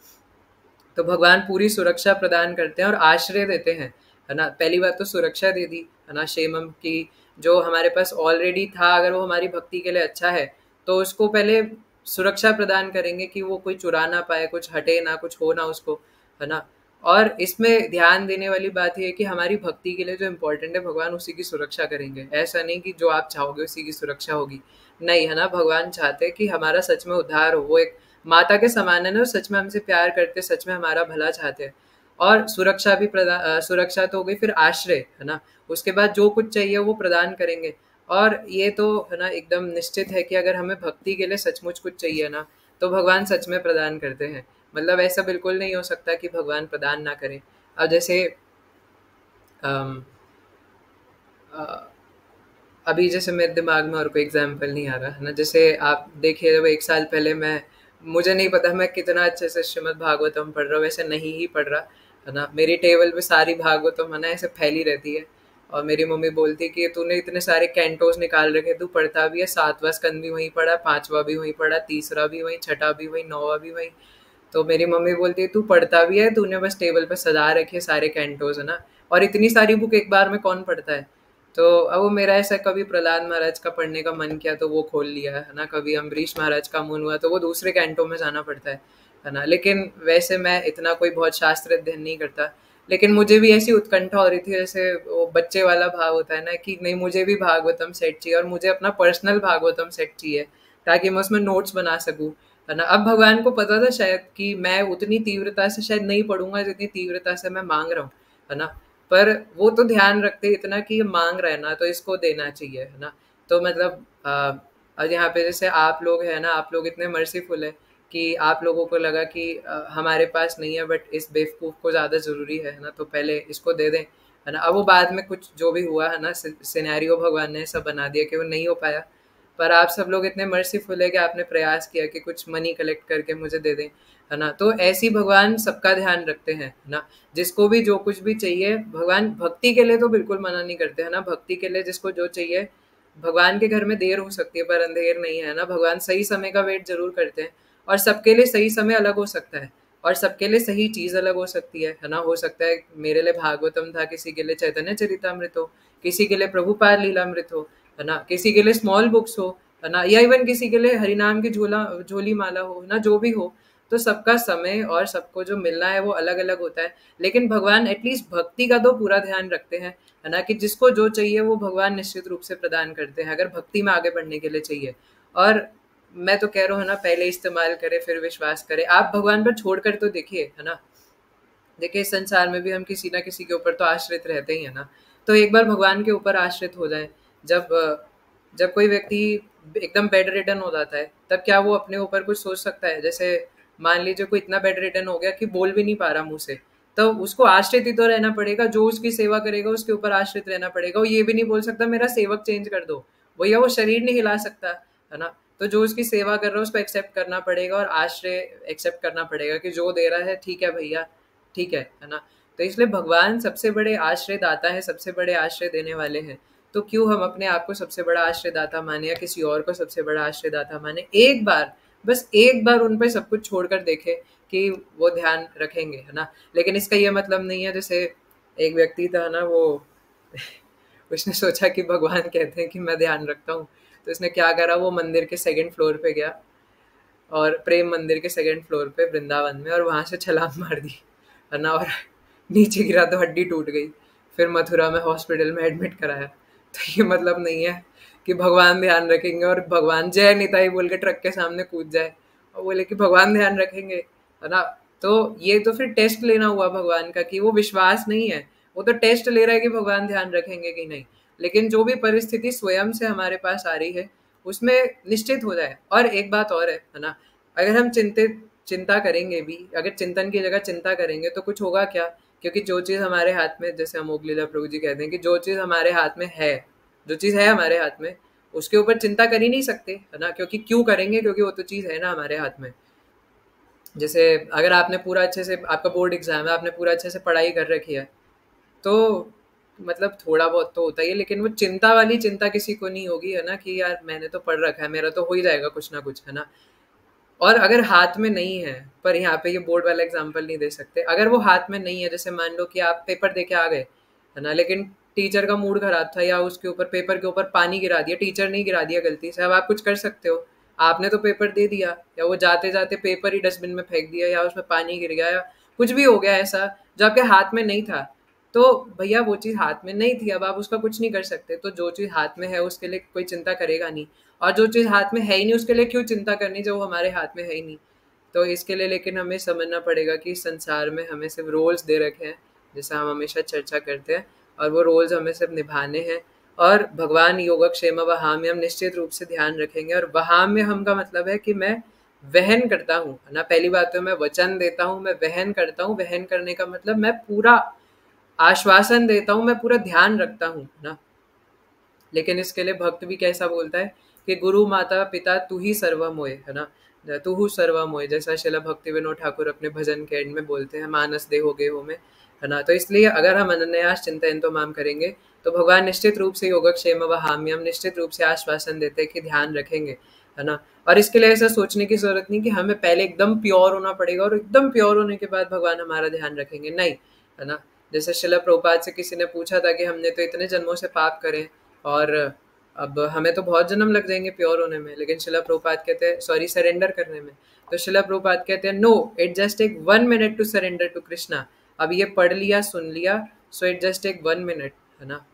तो भगवान पूरी सुरक्षा प्रदान करते हैं और आश्रय देते हैं, है ना। पहली बात तो सुरक्षा दे दी, है ना, क्षेमम की। जो हमारे पास ऑलरेडी था, अगर वो हमारी भक्ति के लिए अच्छा है तो उसको पहले सुरक्षा प्रदान करेंगे कि वो कोई चुरा ना पाए, कुछ हटे ना, कुछ हो ना उसको, है ना। और इसमें ध्यान देने वाली बात यह है कि हमारी भक्ति के लिए जो इम्पोर्टेंट है, भगवान उसी की सुरक्षा करेंगे। ऐसा नहीं कि जो आप चाहोगे उसी की सुरक्षा होगी, नहीं, है ना। भगवान चाहते हैं कि हमारा सच में उद्धार हो। वो एक माता के समान है ना, सच में हमसे प्यार करते, सच में हमारा भला चाहते हैं। और सुरक्षा भी सुरक्षा तो हो गई, फिर आश्रय, है ना। उसके बाद जो कुछ चाहिए वो प्रदान करेंगे। और ये तो, है ना, एकदम निश्चित है कि अगर हमें भक्ति के लिए सचमुच कुछ चाहिए ना, तो भगवान सच में प्रदान करते हैं। मतलब ऐसा बिल्कुल नहीं हो सकता कि भगवान प्रदान ना करें। अब जैसे अम, अ, अभी जैसे मेरे दिमाग में और कोई एग्जाम्पल नहीं आ रहा, है ना। जैसे आप देखिए, जब 1 साल पहले मुझे नहीं पता मैं कितना अच्छे से श्रीमद् भागवतम पढ़ रहा हूँ, वैसे नहीं ही पढ़ रहा, है ना। मेरी टेबल पे सारी भागवतम, है ना, ऐसे फैली रहती है। और मेरी मम्मी बोलती है कि तूने इतने सारे कैंटोस निकाल रखे, तू पढ़ता भी है, 7वां स्कंद भी वहीं पढ़ा, 5वां भी वहीं पढ़ा, तीसरा भी वहीं, छठा भी वहीं, 9वां भी वहीं। तो मेरी मम्मी बोलती है तू पढ़ता भी है, तूने बस टेबल पे सजा रखे सारे कैंटोस, है ना। और इतनी सारी बुक एक बार में कौन पढ़ता है? तो अब वो मेरा ऐसा, कभी प्रहलाद महाराज का पढ़ने का मन किया तो वो खोल लिया, है ना। कभी अम्बरीश महाराज का मन हुआ तो वो दूसरे कैंटो में जाना पड़ता है ना। लेकिन वैसे मैं इतना कोई बहुत शास्त्र अध्ययन नहीं करता। लेकिन मुझे भी ऐसी उत्कंठा हो रही थी, जैसे वो बच्चे वाला भाव होता है ना, कि नहीं मुझे भी भागवतम सेट चाहिए और मुझे अपना पर्सनल भागवतम सेट चाहिए, ताकि मैं उसमें नोट्स बना सकूँ, है ना। अब भगवान को पता था शायद कि मैं उतनी तीव्रता से शायद नहीं पढ़ूंगा जितनी तीव्रता से मैं मांग रहा हूँ, है ना। पर वो तो ध्यान रखते इतना कि ये मांग रहा है ना तो इसको देना चाहिए, है ना। तो मतलब अब यहाँ पे जैसे आप लोग हैं ना, आप लोग इतने मर्सीफुल है कि आप लोगों को लगा कि हमारे पास नहीं है बट इस बेवकूफ़ को ज़्यादा ज़रूरी है ना, तो पहले इसको दे दें, है ना। अब वो बाद में कुछ जो भी हुआ है ना, सिनेरियो भगवान ने ऐसा बना दिया कि वो नहीं हो पाया, पर आप सब लोग इतने मर्सीफुल है कि आपने प्रयास किया कि कुछ मनी कलेक्ट करके मुझे दे दें, है ना। तो ऐसी भगवान सबका ध्यान रखते हैं, है ना। जिसको भी जो कुछ भी चाहिए भगवान, भक्ति के लिए तो बिल्कुल मना नहीं करते, है ना। भक्ति के लिए जिसको जो चाहिए, भगवान के घर में देर हो सकती है पर अंधेर नहीं है ना। भगवान सही समय का वेट जरूर करते हैं, और सबके लिए सही समय अलग हो सकता है, और सबके लिए सही चीज अलग हो सकती है ना। हो सकता है मेरे लिए भागवतम था, किसी के लिए चैतन्य चरितामृत हो, किसी के लिए प्रभुपाद लीलामृत हो, है ना, किसी के लिए स्मॉल बुक्स हो, है ना, या इवन किसी के लिए हरिनाम की झोली माला हो ना, जो भी हो। तो सबका समय और सबको जो मिलना है वो अलग अलग होता है, लेकिन भगवान एटलीस्ट भक्ति का तो पूरा ध्यान रखते हैं, है ना, कि जिसको जो चाहिए वो भगवान निश्चित रूप से प्रदान करते हैं, अगर भक्ति में आगे बढ़ने के लिए चाहिए। और मैं तो कह रहा हूँ ना, पहले इस्तेमाल करें फिर विश्वास करें। आप भगवान पर छोड़ कर तो देखिए, है ना। देखिए, इस संसार में भी हम किसी ना किसी के ऊपर तो आश्रित रहते ही है ना। तो एक बार भगवान के ऊपर आश्रित हो जाए, जब कोई व्यक्ति एकदम बेड रिडन हो जाता है, तब क्या वो अपने ऊपर कुछ सोच सकता है? जैसे मान लीजिए कोई इतना बेड रिडन हो गया कि बोल भी नहीं पा रहा मुंह से, तो उसको आश्रित ही तो रहना पड़ेगा, जो उसकी सेवा करेगा उसके ऊपर आश्रित रहना पड़ेगा। वो ये भी नहीं बोल सकता मेरा सेवक चेंज कर दो, भैया वो शरीर नहीं हिला सकता, है ना। तो जो उसकी सेवा कर रहा है उसको एक्सेप्ट करना पड़ेगा, और आश्रय एक्सेप्ट करना पड़ेगा कि जो दे रहा है ठीक है भैया, ठीक है ना। तो इसलिए भगवान सबसे बड़े आश्रय दाता है, सबसे बड़े आश्रय देने वाले हैं। तो क्यों हम अपने आप को सबसे बड़ा आश्रय दाता माने, या किसी और को सबसे बड़ा आश्रय दाता माने। एक बार, बस एक बार उन पर सब कुछ छोड़कर देखे कि वो ध्यान रखेंगे, है ना। लेकिन इसका ये मतलब नहीं है, जैसे एक व्यक्ति था ना, वो उसने सोचा कि भगवान कहते हैं कि मैं ध्यान रखता हूँ, तो उसने क्या करा, वो मंदिर के 2nd फ्लोर पे गया, और प्रेम मंदिर के 2nd फ्लोर पे वृंदावन में, और वहां से छलांग मार दी, है ना। और नीचे गिरा तो हड्डी टूट गई, फिर मथुरा में हॉस्पिटल में एडमिट कराया। तो ये मतलब नहीं है कि भगवान ध्यान रखेंगे और भगवान जय निताई बोल के ट्रक के सामने कूद जाए और बोले कि भगवान ध्यान रखेंगे, है ना। तो ये तो फिर टेस्ट लेना हुआ भगवान का, कि वो विश्वास नहीं है, वो तो टेस्ट ले रहा है कि भगवान ध्यान रखेंगे कि नहीं। लेकिन जो भी परिस्थिति स्वयं से हमारे पास आ रही है उसमें निश्चित हो जाए। और एक बात और है ना, अगर हम चिंता करेंगे भी, अगर चिंतन की जगह चिंता करेंगे तो कुछ होगा क्या? क्योंकि जो चीज़ हमारे हाथ में, जैसे अमोघ लीला प्रभु जी कहते हैं कि जो चीज़ हमारे हाथ में है, जो चीज़ है हमारे हाथ में, उसके ऊपर चिंता कर ही नहीं सकते, है ना। क्योंकि क्यों करेंगे? क्योंकि वो तो चीज़ है ना हमारे हाथ में। जैसे अगर आपने पूरा अच्छे से, आपका बोर्ड एग्जाम है, आपने पूरा अच्छे से पढ़ाई कर रखी है, तो मतलब थोड़ा बहुत तो होता ही है, लेकिन वो चिंता वाली चिंता किसी को नहीं होगी, है ना, कि यार मैंने तो पढ़ रखा है, मेरा तो हो ही जाएगा कुछ ना कुछ, है ना। और अगर हाथ में नहीं है, पर यहाँ पे ये बोर्ड वाला एग्जांपल नहीं दे सकते, अगर वो हाथ में नहीं है, जैसे मान लो कि आप पेपर दे के आ गए, है ना, लेकिन टीचर का मूड खराब था, या उसके ऊपर, पेपर के ऊपर पानी गिरा दिया, टीचर नहीं गिरा दिया गलती से, अब आप कुछ कर सकते हो? आपने तो पेपर दे दिया, या वो जाते जाते पेपर ही डस्टबिन में फेंक दिया, या उसमें पानी गिर गया, या कुछ भी हो गया ऐसा जो आपके हाथ में नहीं था, तो भैया वो चीज़ हाथ में नहीं थी, अब आप उसका कुछ नहीं कर सकते। तो जो चीज़ हाथ में है उसके लिए कोई चिंता करेगा नहीं, और जो चीज़ हाथ में है ही नहीं उसके लिए क्यों चिंता करनी, जो हमारे हाथ में है ही नहीं। तो इसके लिए लेकिन हमें समझना पड़ेगा कि इस संसार में हमें सिर्फ रोल्स दे रखे हैं, जैसा हम हमेशा चर्चा करते हैं, और वो रोल्स हमें सिर्फ निभाने हैं। और भगवान योगक्षेम वहाम्य, हम निश्चित रूप से ध्यान रखेंगे। और वहाम्य हम का मतलब है कि मैं वहन करता हूँ, है ना। पहली बात तो मैं वचन देता हूँ, मैं वहन करता हूँ। वहन करने का मतलब मैं पूरा आश्वासन देता हूँ, मैं पूरा ध्यान रखता हूँ, ना। लेकिन इसके लिए भक्त भी कैसा बोलता है कि गुरु माता पिता तू ही सर्वमोय, है ना, तू हूँ सर्वमोय, जैसा शिला भक्ति विनोद ठाकुर अपने भजन के एंड में बोलते हैं, मानस देहो गेहो में, है ना। तो इसलिए अगर हम अनन्यास चिंतन तो माम करेंगे तो भगवान निश्चित रूप से योगक्षेम व हाम्यम निश्चित रूप से आश्वासन देते हैं कि ध्यान रखेंगे, है ना। और इसके लिए ऐसा सोचने की जरूरत नहीं कि हमें पहले एकदम प्योर होना पड़ेगा और एकदम प्योर होने के बाद भगवान हमारा ध्यान रखेंगे, नहीं, है ना। जैसे शिला प्रभुपाद से किसी ने पूछा था कि हमने तो इतने जन्मों से पाप करे और अब हमें तो बहुत जन्म लग जाएंगे प्योर होने में, लेकिन शिला प्रभुपाद कहते हैं, सॉरी, सरेंडर करने में। तो शिला प्रभुपाद कहते हैं, no, it just take 1 minute to surrender to Krishna. अब ये पढ़ लिया, सुन लिया, so it just take 1 minute, है ना।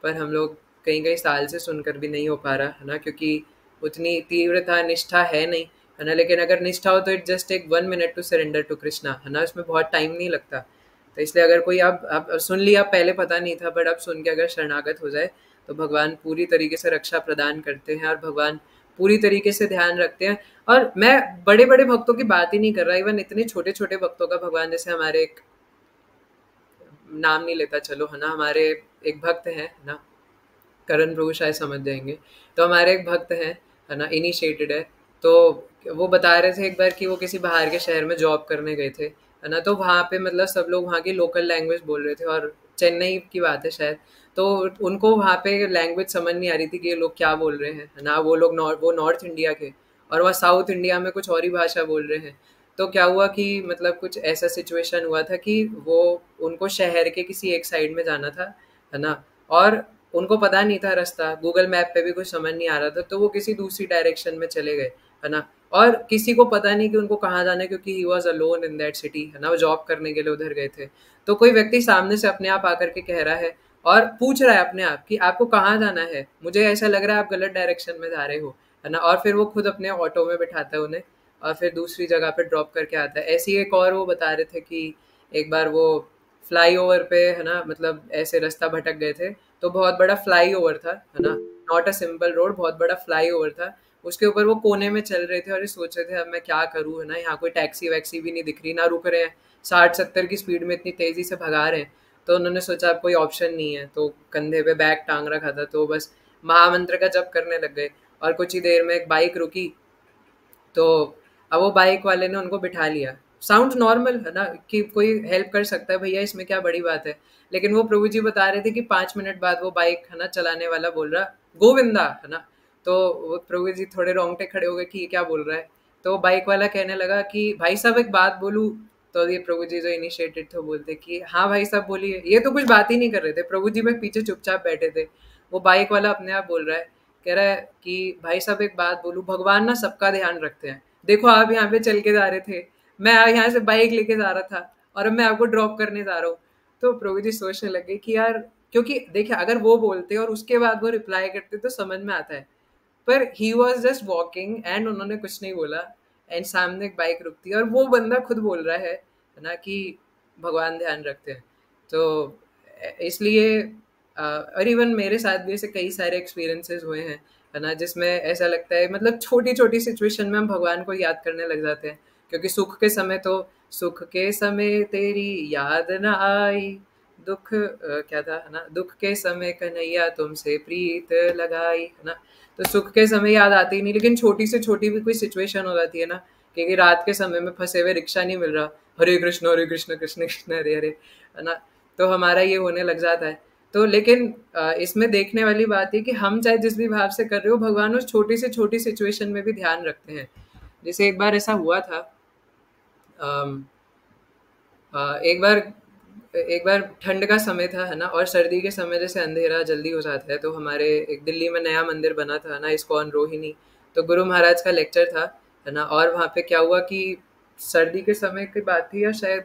पर हम लोग कई कई साल से सुनकर भी नहीं हो पा रहा, है ना, क्योंकि उतनी तीव्रता निष्ठा है नहीं, है ना। लेकिन अगर निष्ठा हो तो it just take 1 minute to surrender to Krishna, है ना, उसमें बहुत टाइम नहीं लगता। तो इसलिए अगर कोई अब सुन लिया, पहले पता नहीं था, बट अब सुन के अगर शरणागत हो जाए तो भगवान पूरी तरीके से रक्षा प्रदान करते हैं और भगवान पूरी तरीके से ध्यान रखते हैं। और मैं बड़े बड़े भक्तों की बात ही नहीं कर रहा, इवन इतने छोटे छोटे भक्तों का भगवान, जैसे हमारे एक, नाम नहीं लेता चलो, है ना, हमारे एक भक्त हैं, है ना, करण प्रभु शायद समझ जाएंगे। तो हमारे एक भक्त हैं, है ना, इनिशिएटेड है। तो वो बता रहे थे एक बार कि वो किसी बाहर के शहर में जॉब करने गए थे, है ना, तो वहाँ पे मतलब सब लोग वहाँ की लोकल लैंग्वेज बोल रहे थे, और चेन्नई की बात है शायद। तो उनको वहाँ पे लैंग्वेज समझ नहीं आ रही थी कि ये लोग क्या बोल रहे हैं, है ना, वो लोग वो नॉर्थ इंडिया के, और वह साउथ इंडिया में कुछ और ही भाषा बोल रहे हैं। तो क्या हुआ कि मतलब कुछ ऐसा सिचुएशन हुआ था कि वो, उनको शहर के किसी एक साइड में जाना था, है ना, और उनको पता नहीं था रास्ता, गूगल मैप पे भी कुछ समझ नहीं आ रहा था, तो वो किसी दूसरी डायरेक्शन में चले गए, है ना, और किसी को पता नहीं कि उनको कहाँ जाना है, क्योंकि he was alone in that city, है ना, वो जॉब करने के लिए उधर गए थे। तो कोई व्यक्ति सामने से अपने आप आकर के कह रहा है और पूछ रहा है अपने आप कि आपको कहाँ जाना है, मुझे ऐसा लग रहा है आप गलत डायरेक्शन में जा रहे हो, है ना, और फिर वो खुद अपने ऑटो में बिठाता है उन्हें और फिर दूसरी जगह पे ड्रॉप करके आता है। ऐसी एक और वो बता रहे थे कि एक बार वो फ्लाईओवर पे, है ना, मतलब ऐसे रास्ता भटक गए थे, तो बहुत बड़ा फ्लाईओवर था, है ना, नॉट अ सिंपल रोड, बहुत बड़ा फ्लाईओवर था, उसके ऊपर वो कोने में चल रहे थे और ये सोच रहे थे अब मैं क्या करूँ, है ना, यहाँ कोई टैक्सी वैक्सी भी नहीं दिख रही, ना रुक रहे हैं, 60-70 की स्पीड में इतनी तेजी से भगा रहे हैं। तो उन्होंने सोचा अब कोई ऑप्शन नहीं है, तो कंधे पे बैग टांग रखा था, तो बस महामंत्र का जप करने लग गए। और कुछ ही देर में एक बाइक रुकी, तो अब वो बाइक वाले ने उनको बिठा लिया। साउंड नॉर्मल है ना, कि कोई हेल्प कर सकता है भैया, इसमें क्या बड़ी बात है। लेकिन वो प्रभु जी बता रहे थे कि 5 मिनट बाद वो बाइक, है ना, चलाने वाला बोल रहा गोविंदा, है ना। तो वो प्रभु जी थोड़े रोंगटे खड़े हो गए कि ये क्या बोल रहा है। तो बाइक वाला कहने लगा कि भाई साहब एक बात बोलूं। तो ये प्रभु जी जो इनिशिएटेड थे बोलते कि हाँ भाई साहब बोलिए। ये तो कुछ बात ही नहीं कर रहे थे, प्रभु जी में पीछे चुपचाप बैठे थे। वो बाइक वाला अपने आप बोल रहा है, कह रहा है कि भाई साहब एक बात बोलूं, भगवान ना सबका ध्यान रखते हैं। देखो आप यहाँ पे चल के जा रहे थे, मैं यहाँ से बाइक लेके जा रहा था और अब मैं आपको ड्रॉप करने जा रहा हूँ। तो प्रभु जी सोचने लगे कि यार, क्योंकि देखिए अगर वो बोलते और उसके बाद वो रिप्लाई करते तो समझ में आता है, पर he was just walking and उन्होंने कुछ नहीं बोला, एंड सामने एक बाइक रुकती है और वो बंदा खुद बोल रहा है ना, कि भगवान ध्यान रखते हैं। तो इसलिए और इवन मेरे साथ भी ऐसे कई सारे एक्सपीरियंसेस हुए हैं, है ना, जिसमें ऐसा लगता है मतलब छोटी छोटी सिचुएशन में हम भगवान को याद करने लग जाते हैं। क्योंकि सुख के समय तो सुख के समय तेरी याद न आई, दुख क्या था, है ना, दुख के समय कन्हैया तुमसे प्रीत लगाई, है ना। तो सुख के समय याद आती ही नहीं, लेकिन छोटी से छोटी भी कोई सिचुएशन हो जाती है ना, क्योंकि रात के समय में फंसे हुए, रिक्शा नहीं मिल रहा, हरे कृष्ण कृष्ण कृष्ण हरे हरे, है ना, तो हमारा ये होने लग जाता है। तो लेकिन इसमें देखने वाली बात है कि हम चाहे जिस भी भाव से कर रहे हो, भगवान उस छोटी से छोटी सिचुएशन में भी ध्यान रखते हैं। जैसे एक बार ऐसा हुआ था, अम, एक बार ठंड का समय था, है ना, और सर्दी के समय जैसे अंधेरा जल्दी हो जाता है, तो हमारे एक दिल्ली में नया मंदिर बना था ना, इस्कॉन रोहिणी। तो गुरु महाराज का लेक्चर था, है ना, और वहाँ पे क्या हुआ कि सर्दी के समय की बात थी या शायद,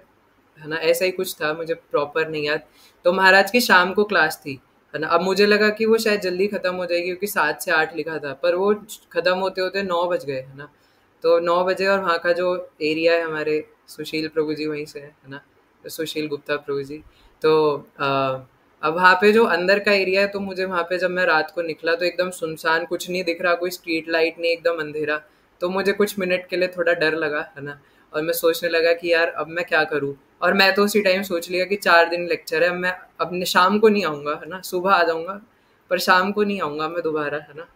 है ना, ऐसा ही कुछ था, मुझे प्रॉपर नहीं याद। तो महाराज की शाम को क्लास थी, है ना। अब मुझे लगा कि वो शायद जल्दी खत्म हो जाएगी क्योंकि 7 से 8 लिखा था, पर वो खत्म होते होते 9 बज गए, है ना। तो 9 बजे, और वहाँ का जो एरिया है, हमारे सुशील प्रभु जी वहीं से है ना, सुशील गुप्ता प्रभु जी। तो अब वहाँ पे जो अंदर का एरिया है, तो मुझे वहाँ पे जब मैं रात को निकला तो एकदम सुनसान, कुछ नहीं दिख रहा, कोई स्ट्रीट लाइट नहीं, एकदम अंधेरा। तो मुझे कुछ मिनट के लिए थोड़ा डर लगा, है ना, और मैं सोचने लगा कि यार अब मैं क्या करूँ। और मैं तो उसी टाइम सोच लिया कि 4 दिन लेक्चर है, अब मैं अपने शाम को नहीं आऊँगा, है ना, सुबह आ जाऊँगा पर शाम को नहीं आऊँगा मैं दोबारा, है ना।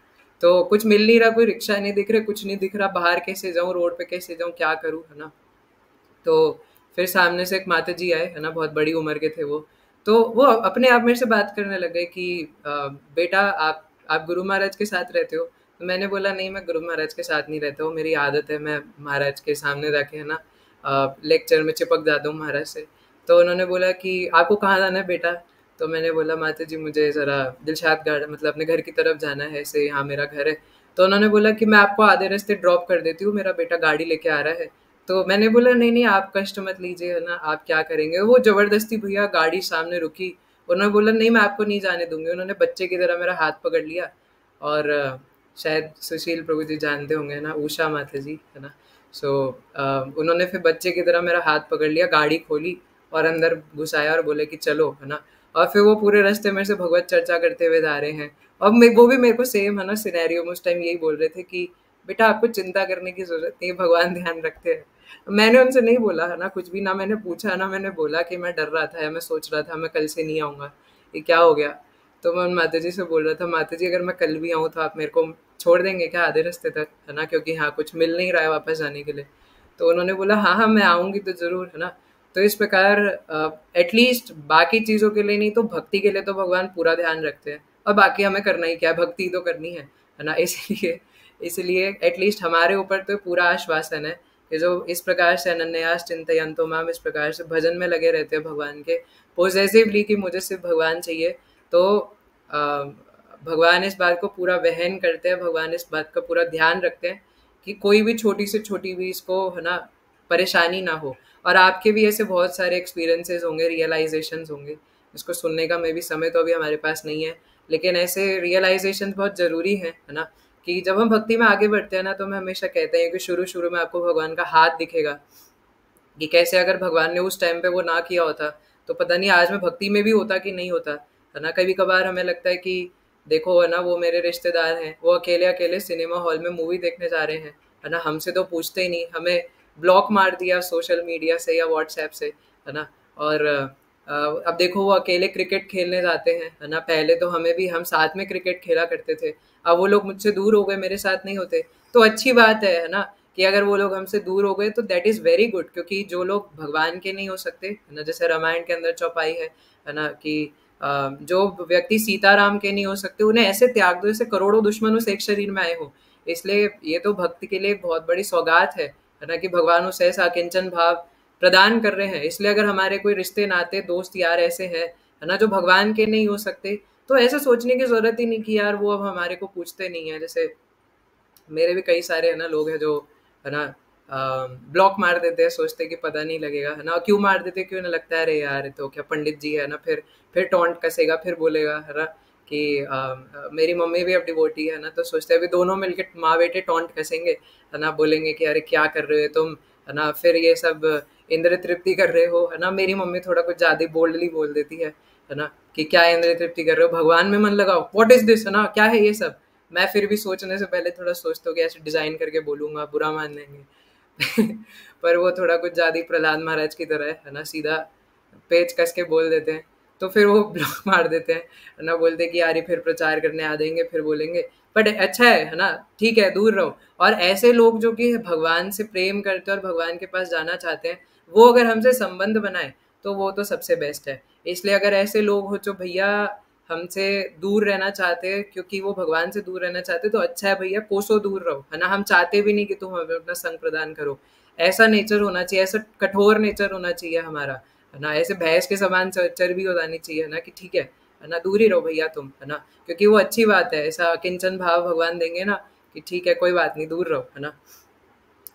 तो कुछ मिल नहीं रहा, कोई रिक्शा नहीं दिख रहे, कुछ नहीं दिख रहा, बाहर कैसे जाऊँ, रोड पे कैसे जाऊँ, क्या करूँ, है ना। तो फिर सामने से एक माता जी आए, है ना, बहुत बड़ी उम्र के थे वो। तो वो अपने आप मेरे से बात करने लगे कि बेटा आप गुरु महाराज के साथ रहते हो। तो मैंने बोला नहीं, मैं गुरु महाराज के साथ नहीं रहता हूँ, मेरी आदत है, मैं महाराज के सामने जाके, है ना, लेक्चर में चिपक जाता हूँ महाराज से। तो उन्होंने बोला कि आपको कहाँ जाना है बेटा। तो मैंने बोला माता जी मुझे ज़रा दिलशाद गार्डन, मतलब अपने घर की तरफ जाना है, ऐसे यहाँ मेरा घर है। तो उन्होंने बोला कि मैं आपको आधे रास्ते ड्रॉप कर देती हूँ, मेरा बेटा गाड़ी लेके आ रहा है। तो मैंने बोला नहीं नहीं, आप कष्ट मत लीजिए, है ना, आप क्या करेंगे। वो ज़बरदस्ती भैया गाड़ी सामने रुकी, उन्होंने बोला नहीं मैं आपको नहीं जाने दूंगी। उन्होंने बच्चे की तरह मेरा हाथ पकड़ लिया, और शायद सुशील प्रभु जी जानते होंगे ना, उषा माता जी, है ना। सो उन्होंने फिर बच्चे की तरह मेरा हाथ पकड़ लिया, गाड़ी खोली और अंदर घुसाया और बोले कि चलो, है ना। और फिर वो पूरे रास्ते मेरे से भगवत चर्चा करते हुए जा रहे हैं। और वो भी मेरे को सेम, है ना, सिनेरियो में उस टाइम यही बोल रहे थे कि बेटा आपको चिंता करने की जरूरत नहीं है, भगवान ध्यान रखते हैं। मैंने उनसे नहीं बोला, है ना, कुछ भी, ना मैंने पूछा, ना मैंने बोला कि मैं डर रहा था या मैं सोच रहा था मैं कल से नहीं आऊँगा, ये क्या हो गया। तो मैं उन माता जी से बोल रहा था, माता जी अगर मैं कल भी आऊँ तो आप मेरे को छोड़ देंगे क्या आधे रास्ते तक, है ना, क्योंकि हाँ कुछ मिल नहीं रहा है वापस जाने के लिए। तो उन्होंने बोला हाँ हाँ मैं आऊँगी तो ज़रूर, है ना। तो इस प्रकार एटलीस्ट बाकी चीज़ों के लिए नहीं तो भक्ति के लिए तो भगवान पूरा ध्यान रखते हैं। और बाकी हमें करना ही क्या है, भक्ति तो करनी है ना। इसलिए इसलिए एटलीस्ट हमारे ऊपर तो पूरा आश्वासन है कि जो इस प्रकार से अनन्यास चिंतयन्तो माम, इस प्रकार से भजन में लगे रहते हैं भगवान के पोजेसिवली कि मुझे सिर्फ भगवान चाहिए, तो अ, भगवान इस बात को पूरा वहन करते हैं, भगवान इस बात का पूरा ध्यान रखते हैं कि कोई भी छोटी से छोटी भी इसको, है ना, परेशानी ना हो। और आपके भी ऐसे बहुत सारे एक्सपीरियंसेस होंगे, रियलाइजेशंस होंगे, इसको सुनने का मे भी समय तो अभी हमारे पास नहीं है, लेकिन ऐसे रियलाइजेशन बहुत ज़रूरी है ना। कि जब हम भक्ति में आगे बढ़ते हैं ना, तो मैं हमेशा कहते हैं कि शुरू शुरू में आपको भगवान का हाथ दिखेगा कि कैसे अगर भगवान ने उस टाइम पे वो ना किया होता तो पता नहीं आज मैं भक्ति में भी होता कि नहीं होता, है ना। कभी कभार हमें लगता है कि देखो, है ना, वो मेरे रिश्तेदार हैं, वो अकेले अकेले सिनेमा हॉल में मूवी देखने जा रहे हैं, है ना, हमसे तो पूछते ही नहीं, हमें ब्लॉक मार दिया सोशल मीडिया से या व्हाट्सएप से, है ना। और अब देखो वो अकेले क्रिकेट खेलने जाते हैं, है ना। पहले तो हमें भी, हम साथ में क्रिकेट खेला करते थे, अब वो लोग मुझसे दूर हो गए, मेरे साथ नहीं होते। तो अच्छी बात है ना, कि अगर वो लोग हमसे दूर हो गए तो दैट इज़ वेरी गुड, क्योंकि जो लोग भगवान के नहीं हो सकते, है ना, जैसे रामायण के अंदर चौपाई है ना, कि जो व्यक्ति सीताराम के नहीं हो सकते उन्हें ऐसे त्याग दो जैसे करोड़ों दुश्मन उस एक शरीर में आए हो। इसलिए ये तो भक्ति के लिए एक बहुत बड़ी सौगात है ना, कि भगवान उसे ऐसा अकिंचन भाव प्रदान कर रहे हैं। इसलिए अगर हमारे कोई रिश्ते नाते दोस्त यार ऐसे हैं, है ना, जो भगवान के नहीं हो सकते, तो ऐसा सोचने की जरूरत ही नहीं कि यार वो अब हमारे को पूछते नहीं है। जैसे मेरे भी कई सारे, है ना, लोग हैं जो, है ना, ब्लॉक मार देते हैं, सोचते कि पता नहीं लगेगा, है ना। क्यों मार देते, क्यों ना लगता है अरे यार तो क्या पंडित जी है ना, फिर टॉन्ट कसेगा, फिर बोलेगा, है ना, कि मेरी मम्मी भी अब डिवोटी है ना, तो सोचते हैं अभी दोनों मिलके माँ बेटे टॉन्ट कसेंगे, है ना, बोलेंगे कि अरे क्या कर रहे हो तुम, है ना, फिर ये सब इंद्र तृप्ति कर रहे हो, है ना। मेरी मम्मी थोड़ा कुछ ज़्यादा बोल्डली बोल देती है ना, कि क्या इंद्र तृप्ति कर रहे हो, भगवान में मन लगाओ, व्हाट इज दिस, है ना, क्या है ये सब। मैं फिर भी सोचने से पहले थोड़ा सोचता हूँ कि ऐसे डिज़ाइन करके बोलूँगा, बुरा मान लेंगे। पर वो थोड़ा कुछ ज़्यादा ही प्रहलाद महाराज की तरह है ना, सीधा पेच कस के बोल देते हैं, तो फिर वो ब्लॉक मार देते हैं, है ना, बोलते हैं कि यार ये फिर प्रचार करने आ जाएंगे, फिर बोलेंगे। बट अच्छा है ना, ठीक है, दूर रहो। और ऐसे लोग जो कि भगवान से प्रेम करते हैं और भगवान के पास जाना चाहते हैं, वो अगर हमसे संबंध बनाए तो वो तो सबसे बेस्ट है। इसलिए अगर ऐसे लोग हो जो भैया हमसे दूर रहना चाहते हैं क्योंकि वो भगवान से दूर रहना चाहते, तो अच्छा है भैया, कोसों दूर रहो, है ना। हम चाहते भी नहीं कि तुम हमें अपना संग प्रदान करो। ऐसा नेचर होना चाहिए, ऐसा कठोर नेचर होना चाहिए हमारा, है ना। ऐसे भैंस के समान चर्बी हो जानी चाहिए ना, कि ठीक है ना, दूर ही रहो भैया तुम, है ना। क्योंकि वो अच्छी बात है, ऐसा किंचन भाव भगवान देंगे ना, कि ठीक है कोई बात नहीं, दूर रहो, है ना।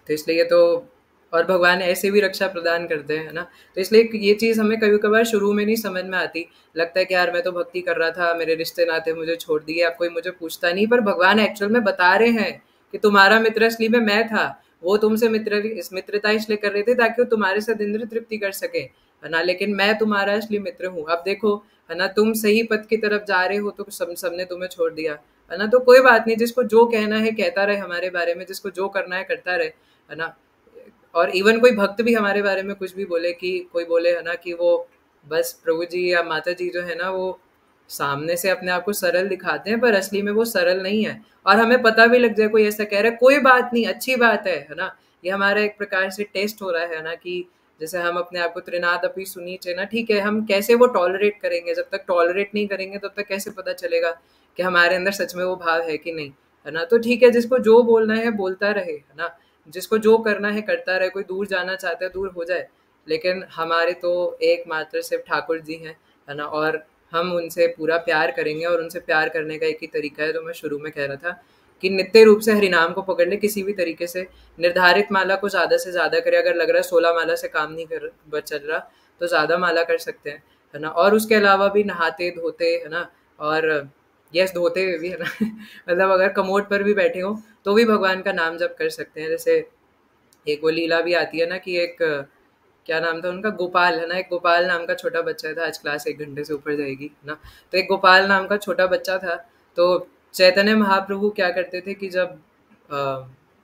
तो इसलिए तो, और भगवान ऐसे भी रक्षा प्रदान करते हैं, है ना। तो इसलिए ये चीज़ हमें कभी कभार शुरू में नहीं समझ में आती, लगता है कि यार मैं तो भक्ति कर रहा था, मेरे रिश्ते नाते मुझे छोड़ दिए, अब कोई मुझे पूछता नहीं। पर भगवान एक्चुअल में बता रहे हैं कि तुम्हारा मित्र असली में मैं था, वो तुमसे मित्रता इसलिए कर रहे थे ताकि वो तुम्हारे साथ इंद्र तृप्ति कर सके, है ना, लेकिन मैं तुम्हारा असली मित्र हूँ। अब देखो, है ना, तुम सही पथ की तरफ जा रहे हो तो सबने तुम्हें छोड़ दिया, है ना। तो कोई बात नहीं, जिसको जो कहना है कहता रहे हमारे बारे में, जिसको जो करना है करता रहे, है ना। और इवन कोई भक्त भी हमारे बारे में कुछ भी बोले, कि कोई बोले, है ना, कि वो बस प्रभु जी या माता जी जो है ना, वो सामने से अपने आप को सरल दिखाते हैं पर असली में वो सरल नहीं है, और हमें पता भी लग जाए कोई ऐसा कह रहा है, कोई बात नहीं, अच्छी बात है ना। ये हमारा एक प्रकार से टेस्ट हो रहा है ना, कि जैसे हम अपने आप को त्रिनाद अपि सुनीचे ना, ठीक है, हम कैसे वो टॉलरेट करेंगे, जब तक टॉलरेट नहीं करेंगे तब तक कैसे पता चलेगा कि हमारे अंदर सच में वो भाव है कि नहीं, है ना। तो ठीक है, जिसको जो बोलना है बोलता रहे, है ना, जिसको जो करना है करता रहे, कोई दूर जाना चाहता है दूर हो जाए, लेकिन हमारे तो एकमात्र सिर्फ ठाकुर जी हैं, है ना। और हम उनसे पूरा प्यार करेंगे, और उनसे प्यार करने का एक ही तरीका है, तो मैं शुरू में कह रहा था कि नित्य रूप से हरिनाम को पकड़ ले, किसी भी तरीके से निर्धारित माला को ज़्यादा से ज़्यादा करे। अगर लग रहा है 16 माला से काम नहीं चल रहा, तो ज़्यादा माला कर सकते हैं, है ना। और उसके अलावा भी नहाते धोते, है ना, और यस धोते हुए भी, है ना, मतलब अगर कमोड पर भी बैठे हो तो भी भगवान का नाम जप कर सकते हैं। जैसे एक वो लीला भी आती है ना, कि एक क्या नाम था उनका, गोपाल है ना, एक गोपाल नाम का छोटा बच्चा था, आज क्लास 1 घंटे से ऊपर जाएगी है ना। तो एक गोपाल नाम का छोटा बच्चा था। तो चैतन्य महाप्रभु क्या करते थे कि जब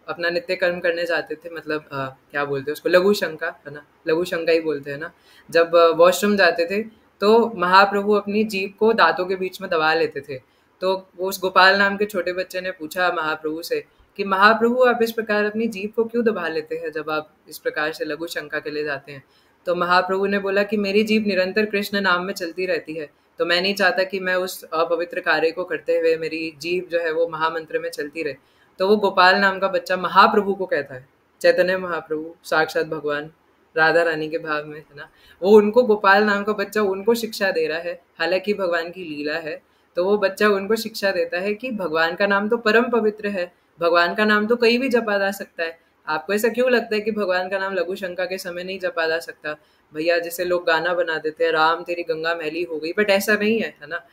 अपना नित्य कर्म करने जाते थे, मतलब क्या बोलते हैं उसको, लघु शंका है ना, लघु शंका ही बोलते हैं ना, जब वॉशरूम जाते थे तो महाप्रभु अपनी जीभ को दांतों के बीच में दबा लेते थे। तो वो उस गोपाल नाम के छोटे बच्चे ने पूछा महाप्रभु से कि महाप्रभु आप इस प्रकार अपनी जीभ को क्यों दबा लेते हैं जब आप इस प्रकार से लघु शंका के लिए जाते हैं। तो महाप्रभु ने बोला कि मेरी जीभ निरंतर कृष्ण नाम में चलती रहती है, तो मैं नहीं चाहता कि मैं उस अपवित्र कार्य को करते हुए मेरी जीभ जो है वो महामंत्र में चलती रहे। तो वो गोपाल नाम का बच्चा महाप्रभु को कहता है, चैतन्य महाप्रभु साक्षात भगवान राधा रानी के भाव में है ना, वो उनको गोपाल नाम का बच्चा उनको शिक्षा दे रहा है, हालांकि भगवान की लीला है। तो वो बच्चा उनको शिक्षा देता है कि भगवान का नाम तो परम पवित्र है, भगवान का नाम तो कहीं भी जपा जा सकता है। आपको ऐसा क्यों लगता है कि भगवान का नाम लघु शंका के समय नहीं जपा जा सकता? भैया जैसे लोग गाना बना देते हैं, राम तेरी गंगा मैली हो गई, बट ऐसा नहीं है ना।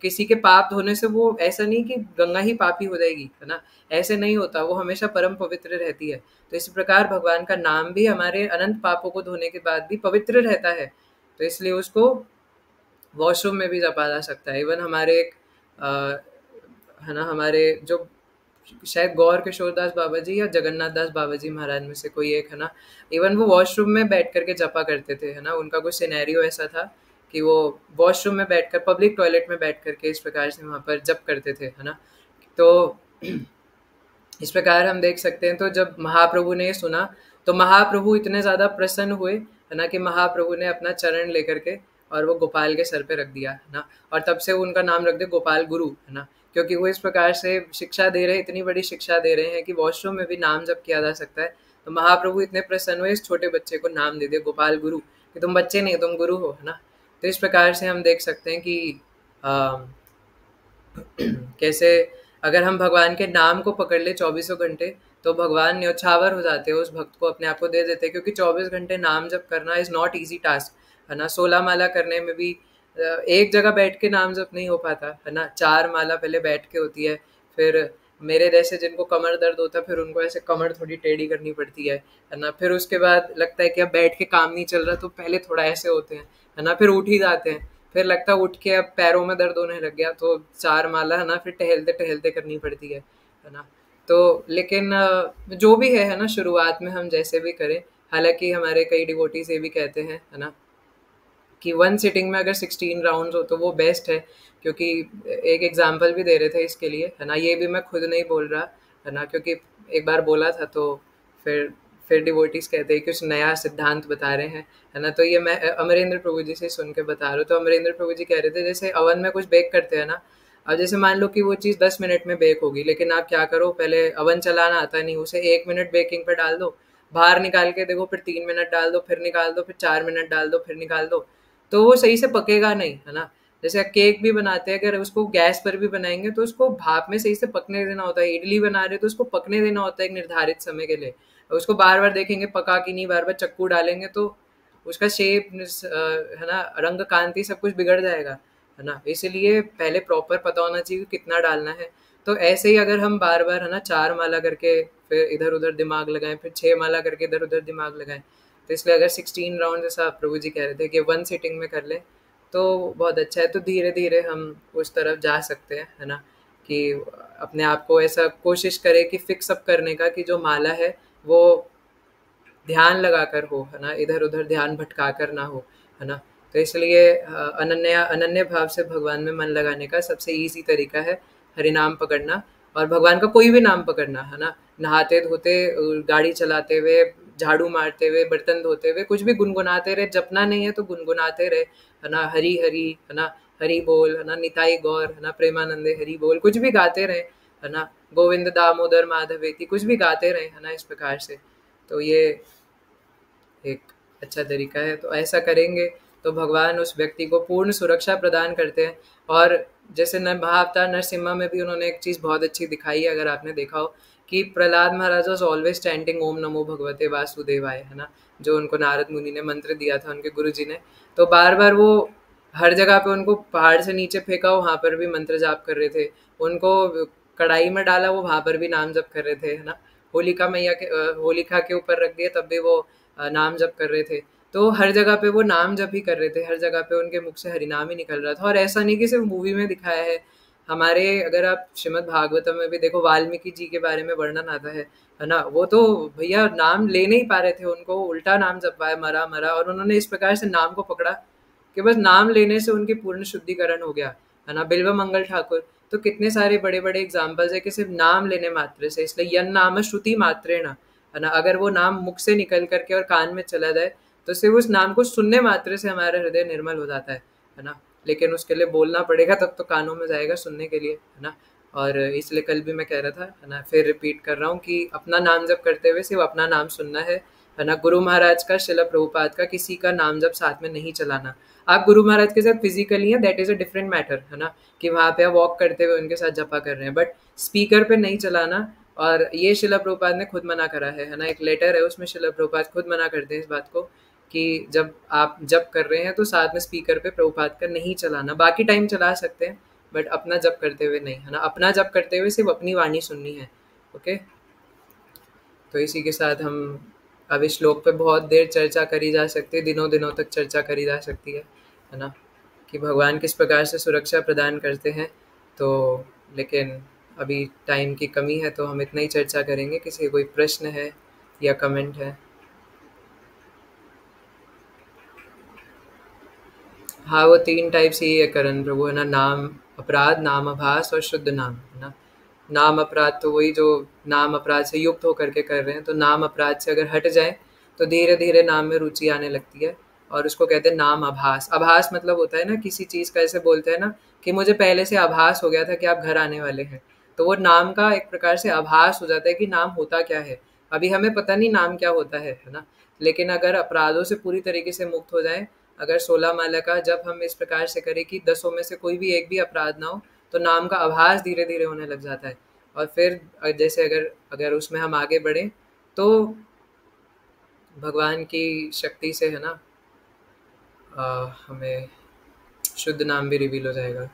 किसी के पाप धोने से वो ऐसा नहीं कि गंगा ही पापी हो जाएगी है ना, ऐसे नहीं होता, वो हमेशा परम पवित्र रहती है। तो इसी प्रकार भगवान का नाम भी हमारे अनंत पापों को धोने के बाद भी पवित्र रहता है, तो इसलिए उसको वॉशरूम में भी जपा जा सकता है। इवन हमारे एक है ना, हमारे जो शायद गौर किशोर दास बाबा जी या जगन्नाथ दास बाबा जी महाराज में से कोई एक है ना, इवन वो वॉशरूम में बैठ करके जपा करते थे है ना। उनका कुछ सिनेरियो ऐसा था कि वो वॉशरूम में बैठकर, पब्लिक टॉयलेट में बैठ करके इस प्रकार से वहाँ पर जप करते थे है ना। तो इस प्रकार हम देख सकते हैं। तो जब महाप्रभु ने ये सुना तो महाप्रभु इतने ज़्यादा प्रसन्न हुए है ना कि महाप्रभु ने अपना चरण लेकर के और वो गोपाल के सर पे रख दिया है ना, और तब से उनका नाम रख दिया गोपाल गुरु है ना, क्योंकि वो इस प्रकार से शिक्षा दे रहे हैं, इतनी बड़ी शिक्षा दे रहे हैं कि वॉशरूम में भी नाम जप किया जा सकता है। तो महाप्रभु इतने प्रसन्न हुए, इस छोटे बच्चे को नाम दे दिया गोपाल गुरु, कि तुम बच्चे नहीं तुम गुरु हो है ना। तो इस प्रकार से हम देख सकते हैं कि कैसे अगर हम भगवान के नाम को पकड़ ले 24 घंटे तो भगवान न्यौछावर हो जाते हैं, उस भक्त को अपने आप को दे देते हैं, क्योंकि 24 घंटे नाम जप करना इज़ नॉट ईजी टास्क है ना। 16 माला करने में भी एक जगह बैठ के नाम जप नहीं हो पाता है ना, 4 माला पहले बैठ के होती है, फिर मेरे जैसे जिनको कमर दर्द होता है फिर उनको ऐसे कमर थोड़ी टेढ़ी करनी पड़ती है ना, फिर उसके बाद लगता है कि अब बैठ के काम नहीं चल रहा तो पहले थोड़ा ऐसे होते हैं है ना, फिर उठ ही जाते हैं, फिर लगता है उठ के अब पैरों में दर्द होने लग गया तो 4 माला है ना फिर टहलते टहलते करनी पड़ती है ना। तो लेकिन जो भी है ना, शुरुआत में हम जैसे भी करें, हालांकि हमारे कई डिवोटीज ये भी कहते हैं है ना कि 1 सिटिंग में अगर 16 राउंड्स हो तो वो बेस्ट है, क्योंकि एक एग्जांपल भी दे रहे थे इसके लिए है ना, ये भी मैं खुद नहीं बोल रहा है ना, क्योंकि एक बार बोला था तो फिर डिवोटीज कहते हैं कुछ नया सिद्धांत बता रहे हैं है ना। तो ये मैं अमरेंद्र प्रभु जी से सुन के बता रहा हूँ। तो अमरेंद्र प्रभु जी कह रहे थे जैसे अवन में कुछ बेक करते हैं ना, अब जैसे मान लो कि वो चीज़ 10 मिनट में बेक होगी, लेकिन आप क्या करो, पहले अवन चलाना आता नहीं, उसे 1 मिनट बेकिंग पर डाल दो, बाहर निकाल के देखो, फिर 3 मिनट डाल दो, फिर निकाल दो, फिर 4 मिनट डाल दो, फिर निकाल दो, तो वो सही से पकेगा नहीं है ना। जैसे केक भी बनाते हैं, अगर उसको गैस पर भी बनाएंगे तो उसको भाप में सही से पकने देना होता है, इडली बना रहे तो उसको पकने देना होता है एक निर्धारित समय के लिए, उसको बार बार देखेंगे पका कि नहीं, बार बार चक्कू डालेंगे तो उसका शेप है ना, रंग कांति सब कुछ बिगड़ जाएगा है ना। इसीलिए पहले प्रॉपर पता होना चाहिए कि कितना डालना है। तो ऐसे ही अगर हम बार बार है ना 4 माला करके फिर इधर उधर दिमाग लगाएं, फिर 6 माला करके इधर उधर दिमाग लगाएं, तो इसलिए अगर 16 राउंड जैसा प्रभु जी कह रहे थे कि 1 सिटिंग में कर ले तो बहुत अच्छा है। तो धीरे धीरे हम उस तरफ जा सकते हैं है ना, कि अपने आप को ऐसा कोशिश करें कि फिक्स अप करने का कि जो माला है वो ध्यान लगा कर हो है ना, इधर उधर ध्यान भटका कर ना हो है ना। तो इसलिए अनन्य भाव से भगवान में मन लगाने का सबसे ईजी तरीका है हरि नाम पकड़ना, और भगवान का कोई भी नाम पकड़ना है ना, नहाते धोते, गाड़ी चलाते हुए, झाड़ू मारते हुए, बर्तन धोते हुए, कुछ भी गुनगुनाते रहे, जपना नहीं है तो गुनगुनाते रहे है ना, हरी हरी है ना, हरी बोल है ना, निताई गौर है ना, प्रेमानंदे हरी बोल, कुछ भी गाते रहे है ना, गोविंद दामोदर माधवेती, कुछ भी गाते रहे है ना इस प्रकार से। तो ये एक अच्छा तरीका है। तो ऐसा करेंगे तो भगवान उस व्यक्ति को पूर्ण सुरक्षा प्रदान करते हैं। और जैसे महाअवतार नरसिम्हा में भी उन्होंने एक चीज़ बहुत अच्छी दिखाई है, अगर आपने देखा हो, कि प्रहलाद महाराज वॉज ऑलवेज चैंटिंग ओम नमो भगवते वासुदेवाय है ना, जो उनको नारद मुनि ने मंत्र दिया था उनके गुरु जी ने, तो बार बार वो हर जगह पे उनको पहाड़ से नीचे फेंका, वहाँ पर भी मंत्र जाप कर रहे थे, उनको कढ़ाई में डाला वो वहाँ पर भी नाम जप कर रहे थे है ना, होलिका के ऊपर रख दिए तब भी वो नाम जप कर रहे थे। तो हर जगह पे वो नाम जप ही कर रहे थे, हर जगह पे उनके मुख से हरिनाम ही निकल रहा था। और ऐसा नहीं कि सिर्फ मूवी में दिखाया है, हमारे अगर आप श्रीमद् भागवतम में भी देखो, वाल्मीकि जी के बारे में वर्णन आता है ना, वो तो भैया नाम ले नहीं पा रहे थे, उनको उल्टा नाम जपवाया, मरा मरा, और उन्होंने इस प्रकार से नाम को पकड़ा कि बस नाम लेने से उनकी पूर्ण शुद्धिकरण हो गया, है ना। बिल्व मंगल ठाकुर, तो कितने सारे बड़े बड़े एग्जाम्पल्स है कि सिर्फ नाम लेने मात्र से, इसलिए यन नाम श्रुति मात्रेण, है ना, अगर वो नाम मुख से निकल करके और कान में चला जाए तो सिर्फ उस नाम को सुनने मात्र से हमारा हृदय निर्मल हो जाता है ना। लेकिन उसके लिए बोलना पड़ेगा, तब तो कानों में जाएगा सुनने के लिए, है ना। और इसलिए कल भी मैं कह रहा था, है ना, फिर रिपीट कर रहा हूँ कि अपना नाम जप करते हुए सिर्फ अपना नाम सुनना है ना। गुरु महाराज का, शिला प्रभुपाद का, किसी का नाम जप साथ में नहीं चलाना। आप गुरु महाराज के साथ फिजिकली हैं, that is a different matter, है ना, कि वहाँ पे आप वॉक करते हुए उनके साथ जपा कर रहे हैं, बट स्पीकर पे नहीं चलाना। और ये शिला प्रभुपाद ने खुद मना करा है ना, एक लेटर है उसमें शिला प्रभुपाद खुद मना करते हैं इस बात को कि जब आप जप कर रहे हैं तो साथ में स्पीकर पे प्रभुपाद का नहीं चलाना, बाकी टाइम चला सकते हैं बट अपना जप करते हुए नहीं, है ना। अपना जप करते हुए सिर्फ अपनी वाणी सुननी है। ओके, तो इसी के साथ हम अब इस श्लोक पे बहुत देर चर्चा करी जा सकती है, दिनों दिनों तक चर्चा करी जा सकती है ना, कि भगवान किस प्रकार से सुरक्षा प्रदान करते हैं। तो लेकिन अभी टाइम की कमी है तो हम इतना ही चर्चा करेंगे। किसी कोई प्रश्न है या कमेंट है? हाँ, वो 3 टाइप से ही है करण प्रभु, है ना, नाम अपराध, नाम आभास और शुद्ध नाम, है ना। नाम अपराध तो वही जो नाम अपराध से युक्त होकर के कर रहे हैं, तो नाम अपराध से अगर हट जाए तो धीरे धीरे नाम में रुचि आने लगती है, और उसको कहते हैं नाम आभास। आभास मतलब होता है ना, किसी चीज़ का ऐसे बोलते हैं ना कि मुझे पहले से आभास हो गया था कि आप घर आने वाले हैं, तो वो नाम का एक प्रकार से आभास हो जाता है कि नाम होता क्या है। अभी हमें पता नहीं नाम क्या होता है ना। लेकिन अगर अपराधों से पूरी तरीके से मुक्त हो जाए, अगर 16 माला का जब हम इस प्रकार से करें कि 10 में से कोई भी एक भी अपराध ना हो, तो नाम का आभास धीरे धीरे होने लग जाता है। और फिर जैसे अगर अगर उसमें हम आगे बढ़ें तो भगवान की शक्ति से, है ना, हमें शुद्ध नाम भी रिवील हो जाएगा।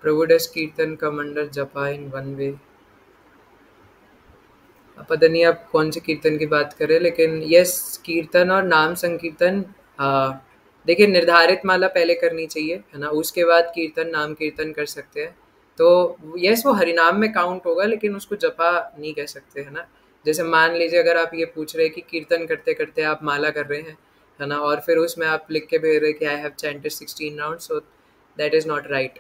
प्रभु डस कीर्तन कमंडर जपा इन वन वे। पता नहीं आप कौन से कीर्तन की बात करें, लेकिन यस, कीर्तन और नाम संकीर्तन, देखिए निर्धारित माला पहले करनी चाहिए, है ना, उसके बाद कीर्तन नाम कीर्तन कर सकते हैं। तो यस, वो हरिनाम में काउंट होगा, लेकिन उसको जपा नहीं कह सकते, है ना। जैसे मान लीजिए अगर आप ये पूछ रहे हैं कि कीर्तन करते करते आप माला कर रहे हैं, है ना, और फिर उसमें आप लिख के भेज रहे हैं कि I have chanted 16 round, so that is not right.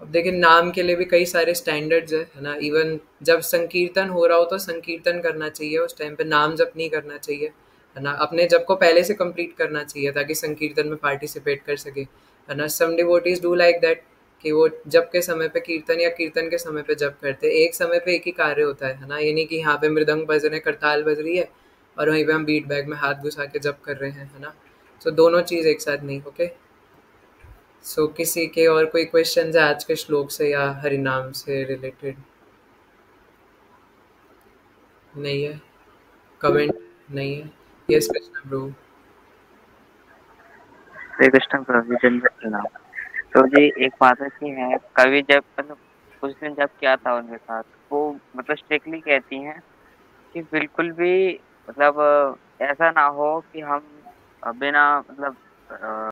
अब देखिए नाम के लिए भी कई सारे स्टैंडर्ड्स है ना। इवन जब संकीर्तन हो रहा हो तो संकीर्तन करना चाहिए, उस टाइम पे नाम जप नहीं करना चाहिए, है ना। अपने जप को पहले से कंप्लीट करना चाहिए ताकि संकीर्तन में पार्टिसिपेट कर सके, है ना। सम डिवोटीज डू लाइक दैट कि वो जप के समय पे कीर्तन या कीर्तन के समय पे जप करते हैं। एक समय पे एक ही कार्य होता है ना, ये नहीं कि यहाँ पे मृदंग बज रहे, करताल बज रही है और वहीं पे हम बीट बैग में हाथ घुसा के जप कर रहे हैं, है ना। तो दोनों चीज़ एक साथ नहीं। ओके, सो किसी के और कोई क्वेश्चन है आज के श्लोक से या हरिनाम से रिलेटेड? नहीं है, कमेंट नहीं है। Yes Krishna bro. श्री कृष्ण प्रभु चंद्र प्रणाम। तो जी एक माता जी हैं, कवि जब मतलब कुछ दिन जब किया था उनके साथ, वो मतलब स्ट्रिक्टली कहती हैं कि बिल्कुल भी मतलब ऐसा ना हो कि हम बिना मतलब